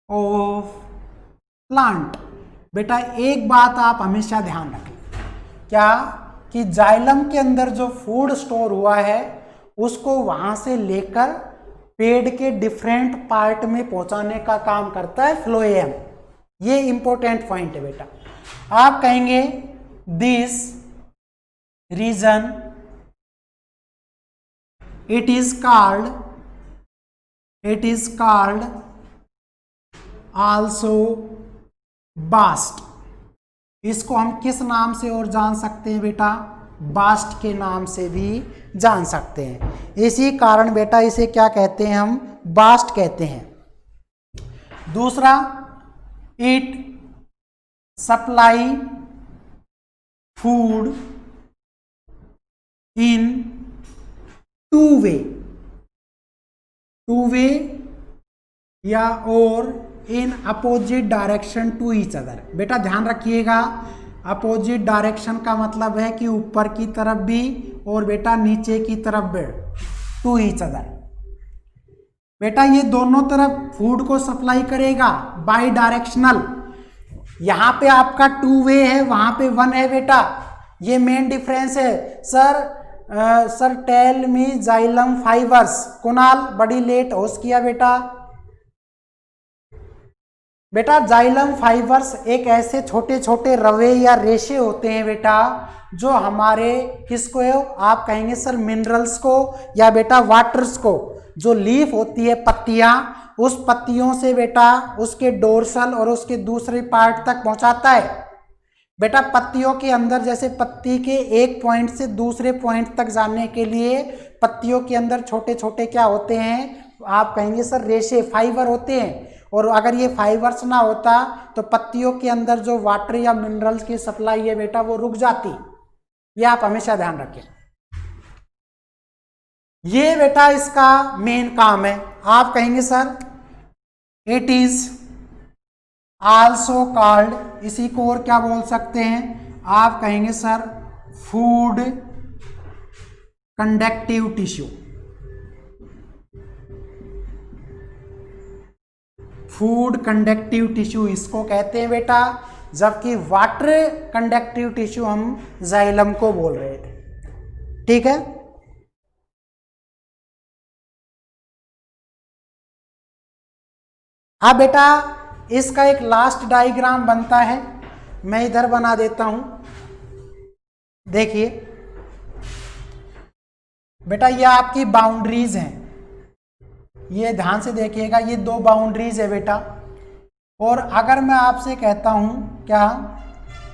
of plant। बेटा एक बात आप हमेशा ध्यान रखें, क्या कि जाइलम के अंदर जो फूड स्टोर हुआ है उसको वहां से लेकर पेड़ के डिफरेंट पार्ट में पहुंचाने का काम करता है फ्लोएम। ये इंपॉर्टेंट पॉइंट है बेटा। आप कहेंगे this reason it is called also bast. इसको हम किस नाम से और जान सकते हैं बेटा, बास्ट के नाम से भी जान सकते हैं। इसी कारण बेटा इसे क्या कहते हैं, हम बास्ट कहते हैं। दूसरा, it supply food in two way या और in opposite direction to each other. बेटा ध्यान रखिएगा, अपोजिट डायरेक्शन का मतलब है कि ऊपर की तरफ भी और बेटा नीचे की तरफ भी, टू ईच अदर। बेटा ये दोनों तरफ फूड को सप्लाई करेगा बाई डायरेक्शनल। यहां पे आपका टू वे है, वहां पे वन है बेटा, ये मेन डिफरेंस है। Sir tell me xylem fibres. Kunal बड़ी लेट होस्ट किया बेटा। बेटा जाइलम फाइबर्स एक ऐसे छोटे छोटे रवे या रेशे होते हैं बेटा, जो हमारे किसको है, आप कहेंगे सर मिनरल्स को या बेटा वाटर्स को, जो लीफ होती है पत्तियां, उस पत्तियों से बेटा उसके डोर्सल और उसके दूसरे पार्ट तक पहुंचाता है। बेटा पत्तियों के अंदर जैसे पत्ती के एक पॉइंट से दूसरे पॉइंट तक जाने के लिए पत्तियों के अंदर छोटे छोटे क्या होते हैं, आप कहेंगे सर रेशे, फाइबर होते हैं। और अगर ये फाइबर्स ना होता तो पत्तियों के अंदर जो वाटर या मिनरल्स की सप्लाई है बेटा वो रुक जाती। ये आप हमेशा ध्यान रखें। ये बेटा इसका मेन काम है। आप कहेंगे sir it is also called, इसी को और क्या बोल सकते हैं, आप कहेंगे sir food conductive tissue. Food conductive tissue इसको कहते हैं बेटा, जबकि वाटर कंडक्टिव टिश्यू हम जाइलम को बोल रहे थे। ठीक है। अब बेटा इसका एक लास्ट डायग्राम बनता है, मैं इधर बना देता हूं। देखिए बेटा ये आपकी बाउंड्रीज हैं, ये ध्यान से देखिएगा, ये दो बाउंड्रीज है बेटा। और अगर मैं आपसे कहता हूं क्या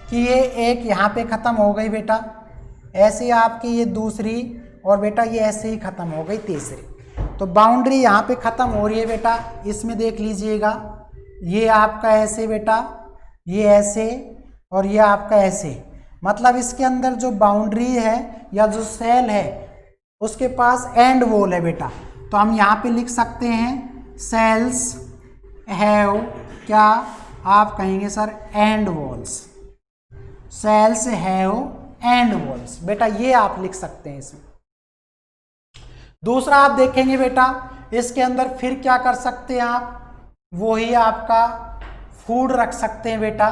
कि ये एक यहाँ पे ख़त्म हो गई बेटा, ऐसे आपकी ये दूसरी, और बेटा ये ऐसे ही ख़त्म हो गई तीसरी, तो बाउंड्री यहाँ पे ख़त्म हो रही है बेटा। इसमें देख लीजिएगा, ये आपका ऐसे बेटा, ये ऐसे, और ये आपका ऐसे, मतलब इसके अंदर जो बाउंड्री है या जो सेल है उसके पास एंड वॉल है बेटा। तो हम यहाँ पे लिख सकते हैं सेल्स हैव क्या, आप कहेंगे sir and walls, cells have and walls, बेटा ये आप लिख सकते हैं इसमें। दूसरा आप देखेंगे बेटा इसके अंदर फिर क्या कर सकते हैं आप, वही आपका फूड रख सकते हैं बेटा,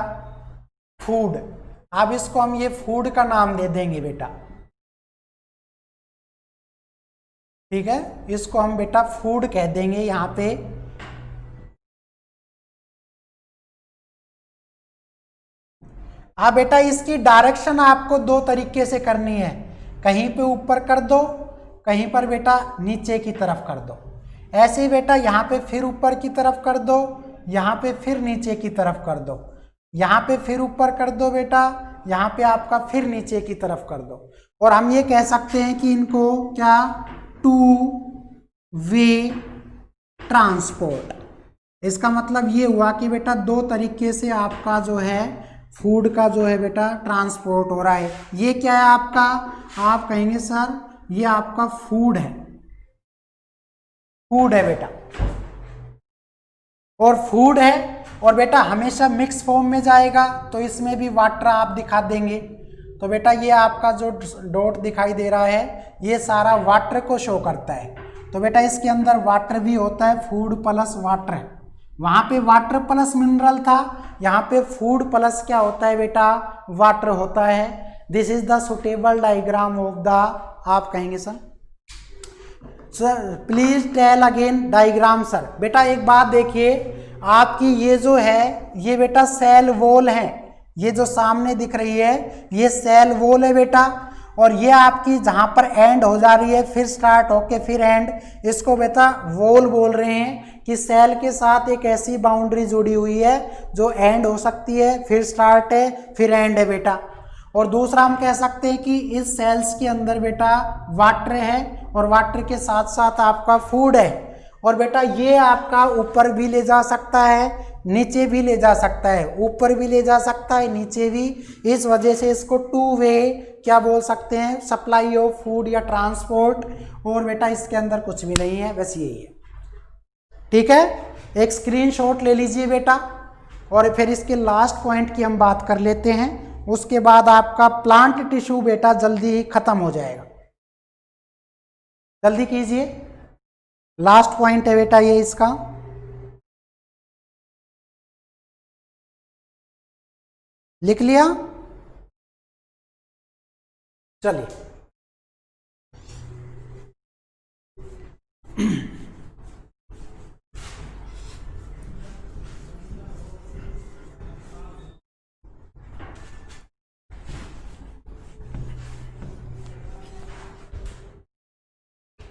फूड। अब इसको हम ये फूड का नाम दे देंगे बेटा, ठीक है, इसको हम बेटा फूड कह देंगे यहां पे। अब बेटा इसकी डायरेक्शन आपको दो तरीके से करनी है, कहीं पे ऊपर कर दो, कहीं पर बेटा नीचे की तरफ कर दो। ऐसे ही बेटा यहाँ पे फिर ऊपर की तरफ कर दो, यहाँ पे फिर नीचे की तरफ कर दो, यहाँ पे फिर ऊपर कर दो बेटा, यहाँ पे आपका फिर नीचे की तरफ कर दो। और हम ये कह सकते हैं कि इनको क्या, टू वे ट्रांसपोर्ट। इसका मतलब ये हुआ कि बेटा दो तरीके से आपका जो है फूड का जो है बेटा ट्रांसपोर्ट हो रहा है। ये क्या है आपका, आप कहेंगे सर ये आपका फूड है, फूड है बेटा, और फूड है और बेटा हमेशा मिक्स फॉर्म में जाएगा, तो इसमें भी वाटर आप दिखा देंगे। तो बेटा ये आपका जो डॉट दिखाई दे रहा है ये सारा वाटर को शो करता है। तो बेटा इसके अंदर वाटर भी होता है, फूड प्लस वाटर है। वहाँ पे वाटर प्लस मिनरल था, यहाँ पे फूड प्लस क्या होता है बेटा, वाटर होता है। This is the suitable diagram of the, आप कहेंगे sir sir please tell again diagram sir. बेटा एक बात देखिए, आपकी ये जो है ये बेटा सेल वॉल है, ये जो सामने दिख रही है ये सेल वॉल है बेटा, और ये आपकी जहाँ पर एंड हो जा रही है फिर स्टार्ट होके फिर एंड, इसको बेटा वॉल बोल रहे हैं कि सेल के साथ एक ऐसी बाउंड्री जुड़ी हुई है जो एंड हो सकती है, फिर स्टार्ट है, फिर एंड है बेटा। और दूसरा हम कह सकते हैं कि इस सेल्स के अंदर बेटा वाटर है और वाटर के साथ साथ आपका फूड है, और बेटा ये आपका ऊपर भी ले जा सकता है, नीचे भी ले जा सकता है, ऊपर भी ले जा सकता है, नीचे भी। इस वजह से इसको टू वे क्या बोल सकते हैं, सप्लाई ऑफ फूड या ट्रांसपोर्ट। और बेटा इसके अंदर कुछ भी नहीं है, बस यही है। ठीक है, एक स्क्रीनशॉट ले लीजिए बेटा, और फिर इसके लास्ट पॉइंट की हम बात कर लेते हैं, उसके बाद आपका प्लांट टिश्यू बेटा जल्दी ही खत्म हो जाएगा। जल्दी कीजिए, लास्ट पॉइंट है बेटा ये इसका। लिख लिया, चलिए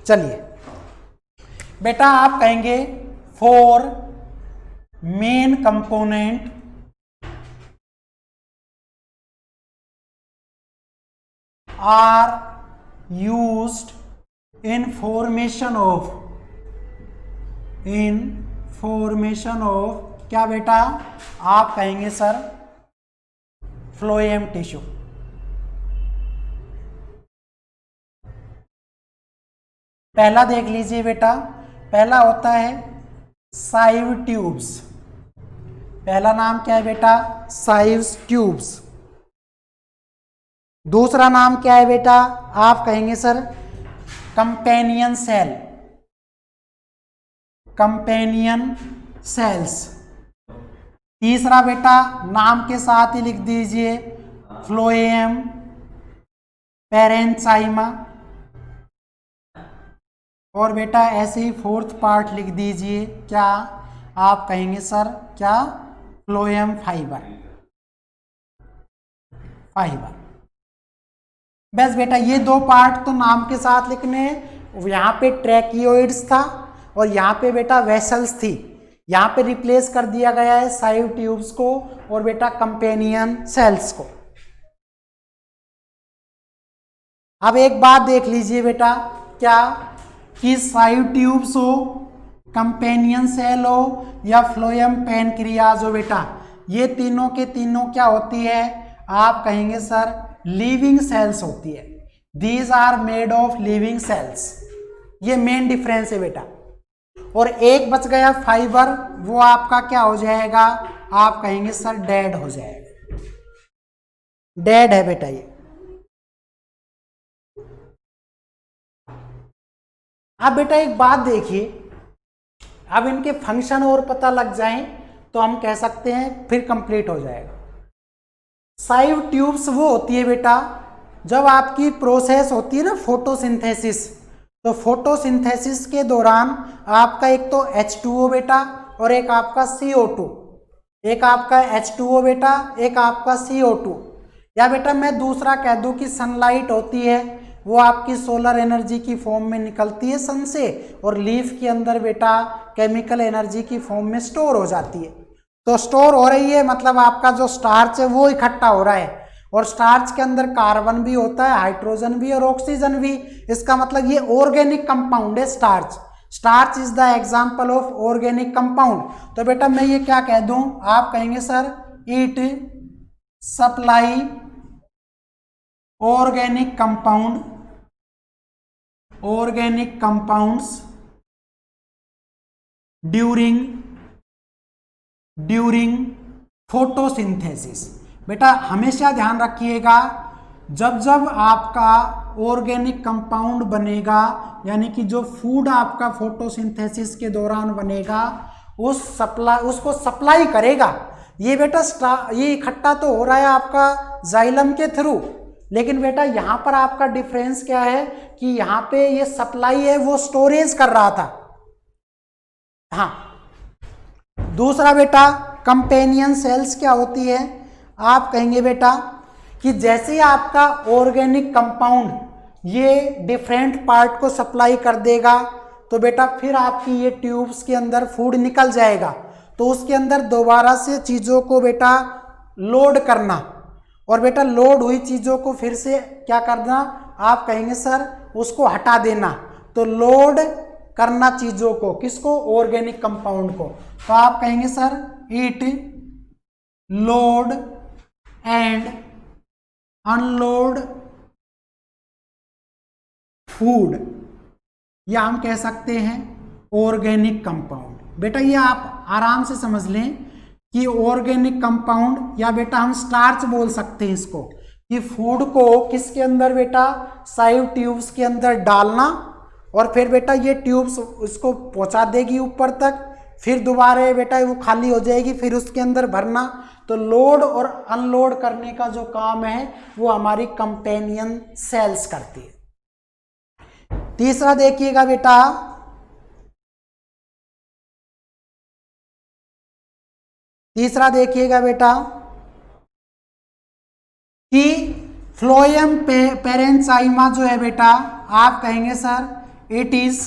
चलिए बेटा आप कहेंगे 4 main component are used in formation of क्या बेटा आप कहेंगे सर फ्लोएम टिश्यू। पहला देख लीजिए बेटा, पहला होता है साइव ट्यूब्स। पहला नाम क्या है बेटा? Sieve tubes. दूसरा नाम क्या है बेटा? आप कहेंगे sir companion cell, companion cells. तीसरा बेटा नाम के साथ ही लिख दीजिए फ्लोएम पैरेंचाइमा। और बेटा ऐसे ही फोर्थ पार्ट लिख दीजिए, क्या आप कहेंगे सर? क्या? Phloem fibre. बस बेटा ये दो पार्ट तो नाम के साथ लिखने हैं। यहाँ पे ट्रैकियोइड्स था और यहाँ पे बेटा वेसल्स थी, यहाँ पे रिप्लेस कर दिया गया है साइव ट्यूब्स को और बेटा कंपेनियन सेल्स को। अब एक बात देख लीजिए बेटा, क्या कि साइव ट्यूब्स हो, कंपेनियन सेल हो या फ्लोएम पैनक्रियाज हो बेटा, ये तीनों के तीनों क्या होती है? आप कहेंगे सर लिविंग सेल्स होती है। These are made of living cells. ये मेन डिफरेंस है बेटा। और एक बच गया फाइबर, वो आपका क्या हो जाएगा? आप कहेंगे सर डेड हो जाएगा। डेड है बेटा ये। अब बेटा एक बात देखिए, अब इनके फंक्शन और पता लग जाएं तो हम कह सकते हैं फिर कंप्लीट हो जाएगा। साइव ट्यूब्स वो होती है बेटा जब आपकी प्रोसेस होती है ना फोटोसिंथेसिस, तो फोटोसिंथेसिस के दौरान आपका एक तो H2O बेटा और एक आपका CO2, एक आपका H2O बेटा, एक आपका CO2। या बेटा मैं दूसरा कह दूं कि सनलाइट होती है, वो आपकी सोलर एनर्जी की फॉर्म में निकलती है सन से और लीफ के अंदर बेटा केमिकल एनर्जी की फॉर्म में स्टोर हो जाती है। तो स्टोर हो रही है मतलब आपका जो स्टार्च है वो इकट्ठा हो रहा है, और स्टार्च के अंदर कार्बन भी होता है, हाइड्रोजन भी और ऑक्सीजन भी। इसका मतलब ये ऑर्गेनिक कंपाउंड है starch. Starch is the example of organic compound. तो बेटा मैं ये क्या कह दूं? आप कहेंगे sir it supply organic compound, organic compounds during photosynthesis. बेटा हमेशा ध्यान रखिएगा, जब जब आपका ऑर्गेनिक कंपाउंड बनेगा यानी कि जो फूड आपका फोटोसिंथेसिस के दौरान बनेगा उसको सप्लाई करेगा। ये बेटा ये इकट्ठा तो हो रहा है आपका जाइलम के थ्रू, लेकिन बेटा यहाँ पर आपका डिफरेंस क्या है कि यहाँ पे ये सप्लाई है वो स्टोरेज कर रहा था। हाँ, दूसरा बेटा कंपेनियन सेल्स क्या होती है? आप कहेंगे बेटा कि जैसे आपका ऑर्गेनिक कंपाउंड ये डिफरेंट पार्ट को सप्लाई कर देगा तो बेटा फिर आपकी ये ट्यूब्स के अंदर फूड निकल जाएगा, तो उसके अंदर दोबारा से चीज़ों को बेटा लोड करना, और बेटा लोड हुई चीज़ों को फिर से क्या करना? आप कहेंगे सर उसको हटा देना। तो लोड करना चीज़ों को, किसको? ऑर्गेनिक कंपाउंड को। तो आप कहेंगे sir it load and unload food, या हम कह सकते हैं ऑर्गेनिक कंपाउंड। बेटा ये आप आराम से समझ लें कि ऑर्गेनिक कंपाउंड, या बेटा हम स्टार्च बोल सकते हैं इसको, कि फूड को किसके अंदर बेटा? साइव ट्यूब्स के अंदर डालना, और फिर बेटा ये ट्यूब्स उसको पहुंचा देगी ऊपर तक, फिर दोबारा बेटा वो खाली हो जाएगी, फिर उसके अंदर भरना। तो लोड और अनलोड करने का जो काम है वो हमारी कंपेनियन सेल्स करती है। तीसरा देखिएगा बेटा, तीसरा देखिएगा बेटा कि फ्लोएम पैरेंचाइमा जो है बेटा, आप कहेंगे सर इट इज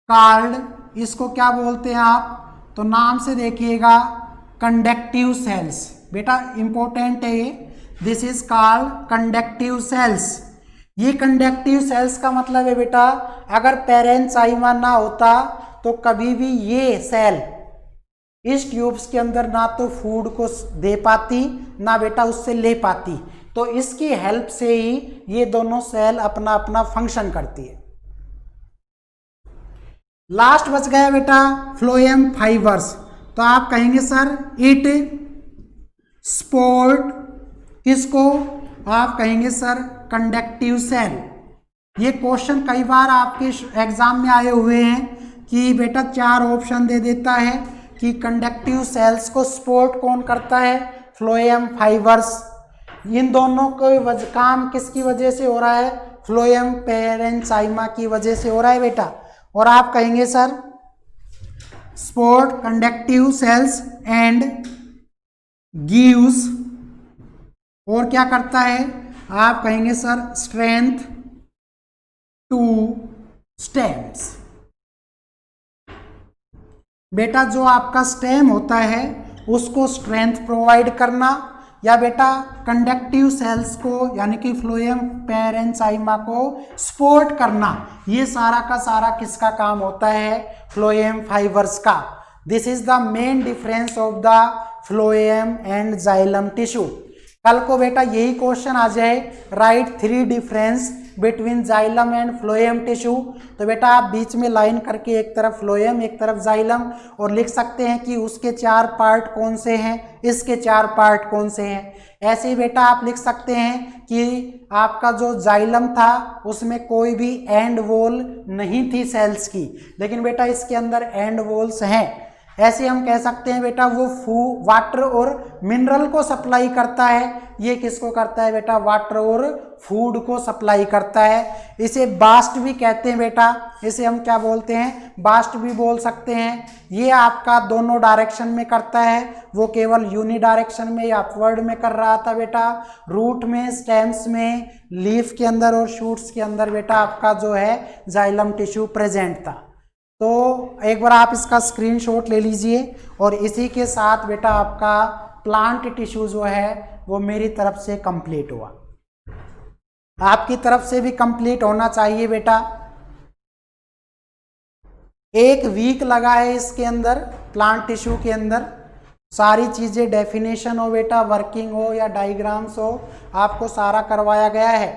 कॉल्ड, इसको क्या बोलते हैं आप, तो नाम से देखिएगा कंडक्टिव सेल्स। बेटा इंपॉर्टेंट है ये, this is called conductive cells. ये कंडक्टिव सेल्स का मतलब है बेटा, अगर पैरेंचाइमा ना होता तो कभी भी ये सेल इस ट्यूब्स के अंदर ना तो फूड को दे पाती ना बेटा उससे ले पाती, तो इसकी हेल्प से ही ये दोनों सेल अपना अपना फंक्शन करती है। लास्ट बच गया बेटा फ्लोएम फाइबर्स, तो आप कहेंगे सर इट सपोर्ट किसको, आप कहेंगे सर कंडक्टिव सेल। ये क्वेश्चन कई बार आपके एग्जाम में आए हुए हैं कि बेटा 4 ऑप्शन दे देता है कि कंडक्टिव सेल्स को सपोर्ट कौन करता है, फ्लोएम फाइबर्स। इन दोनों को काम किसकी वजह से हो रहा है, फ्लोएम पैरेंचाइमा की वजह से हो रहा है बेटा। और आप कहेंगे sir support conductive cells and gives, और क्या करता है, आप कहेंगे सर स्ट्रेंथ टू स्टेम्स। बेटा जो आपका स्टेम होता है उसको स्ट्रेंथ प्रोवाइड करना, या बेटा कंडक्टिव सेल्स को यानी कि फ्लोएम पैरेंचाइमा को सपोर्ट करना, ये सारा का सारा किसका काम होता है, फ्लोएम फाइबर्स का। This is the main difference of the phloem and xylem tissue. कल को बेटा यही क्वेश्चन आ जाए, right 3 difference between xylem and phloem tissue, तो बेटा आप बीच में लाइन करके एक तरफ फ्लोएम एक तरफ जाइलम, और लिख सकते हैं कि उसके 4 पार्ट कौन से हैं, इसके 4 पार्ट कौन से हैं। ऐसे ही बेटा आप लिख सकते हैं कि आपका जो जाइलम था उसमें कोई भी एंड वॉल नहीं थी सेल्स की, लेकिन बेटा इसके अंदर एंड वॉल्स हैं। ऐसे हम कह सकते हैं बेटा वो वाटर और मिनरल को सप्लाई करता है, ये किसको करता है बेटा, वाटर और फूड को सप्लाई करता है। इसे बास्ट भी कहते हैं बेटा, इसे हम क्या बोलते हैं, बास्ट भी बोल सकते हैं। ये आपका दोनों डायरेक्शन में करता है, वो केवल यूनि डायरेक्शन में या अपवर्ड में कर रहा था बेटा, रूट में, स्टेम्स में, लीफ के अंदर और शूट्स के अंदर बेटा आपका जो है जाइलम टिश्यू प्रेजेंट था। तो एक बार आप इसका स्क्रीनशॉट ले लीजिए, और इसी के साथ बेटा आपका प्लांट टिश्यू जो है वो मेरी तरफ से कंप्लीट हुआ। आपकी तरफ से भी कंप्लीट होना चाहिए बेटा। 1 वीक लगा है इसके अंदर, प्लांट टिश्यू के अंदर सारी चीजें, डेफिनेशन हो बेटा, वर्किंग हो या डायग्राम्स हो, आपको सारा करवाया गया है।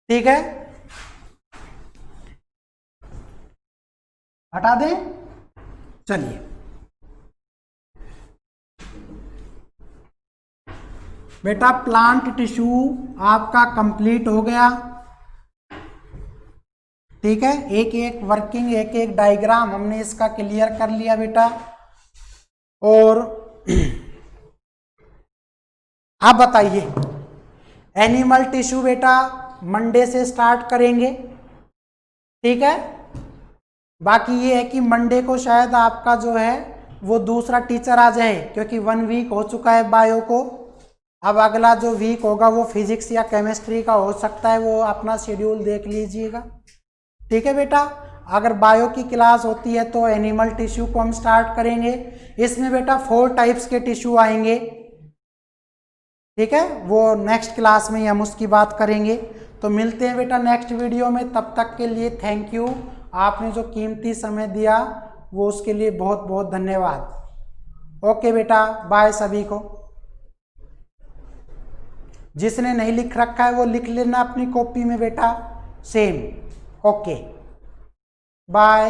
ठीक है, हटा दें, चलिए बेटा प्लांट टिश्यू आपका कंप्लीट हो गया। ठीक है, एक एक वर्किंग, एक एक डायग्राम हमने इसका क्लियर कर लिया बेटा। और आप बताइए, एनिमल टिश्यू बेटा मंडे से स्टार्ट करेंगे। ठीक है, बाकी ये है कि मंडे को शायद आपका जो है वो दूसरा टीचर आ जाए, क्योंकि 1 वीक हो चुका है बायो को। अब अगला जो वीक होगा वो फिजिक्स या केमिस्ट्री का हो सकता है, वो अपना शेड्यूल देख लीजिएगा। ठीक है बेटा, अगर बायो की क्लास होती है तो एनिमल टिश्यू को हम स्टार्ट करेंगे। इसमें बेटा 4 टाइप्स के टिश्यू आएंगे। ठीक है, वो नेक्स्ट क्लास में ही हम उसकी बात करेंगे। तो मिलते हैं बेटा नेक्स्ट वीडियो में, तब तक के लिए थैंक यू। आपने जो कीमती समय दिया वो उसके लिए बहुत बहुत धन्यवाद। ओके बेटा, बाय सभी को। जिसने नहीं लिख रखा है वो लिख लेना अपनी कॉपी में बेटा, सेम। Okay, bye.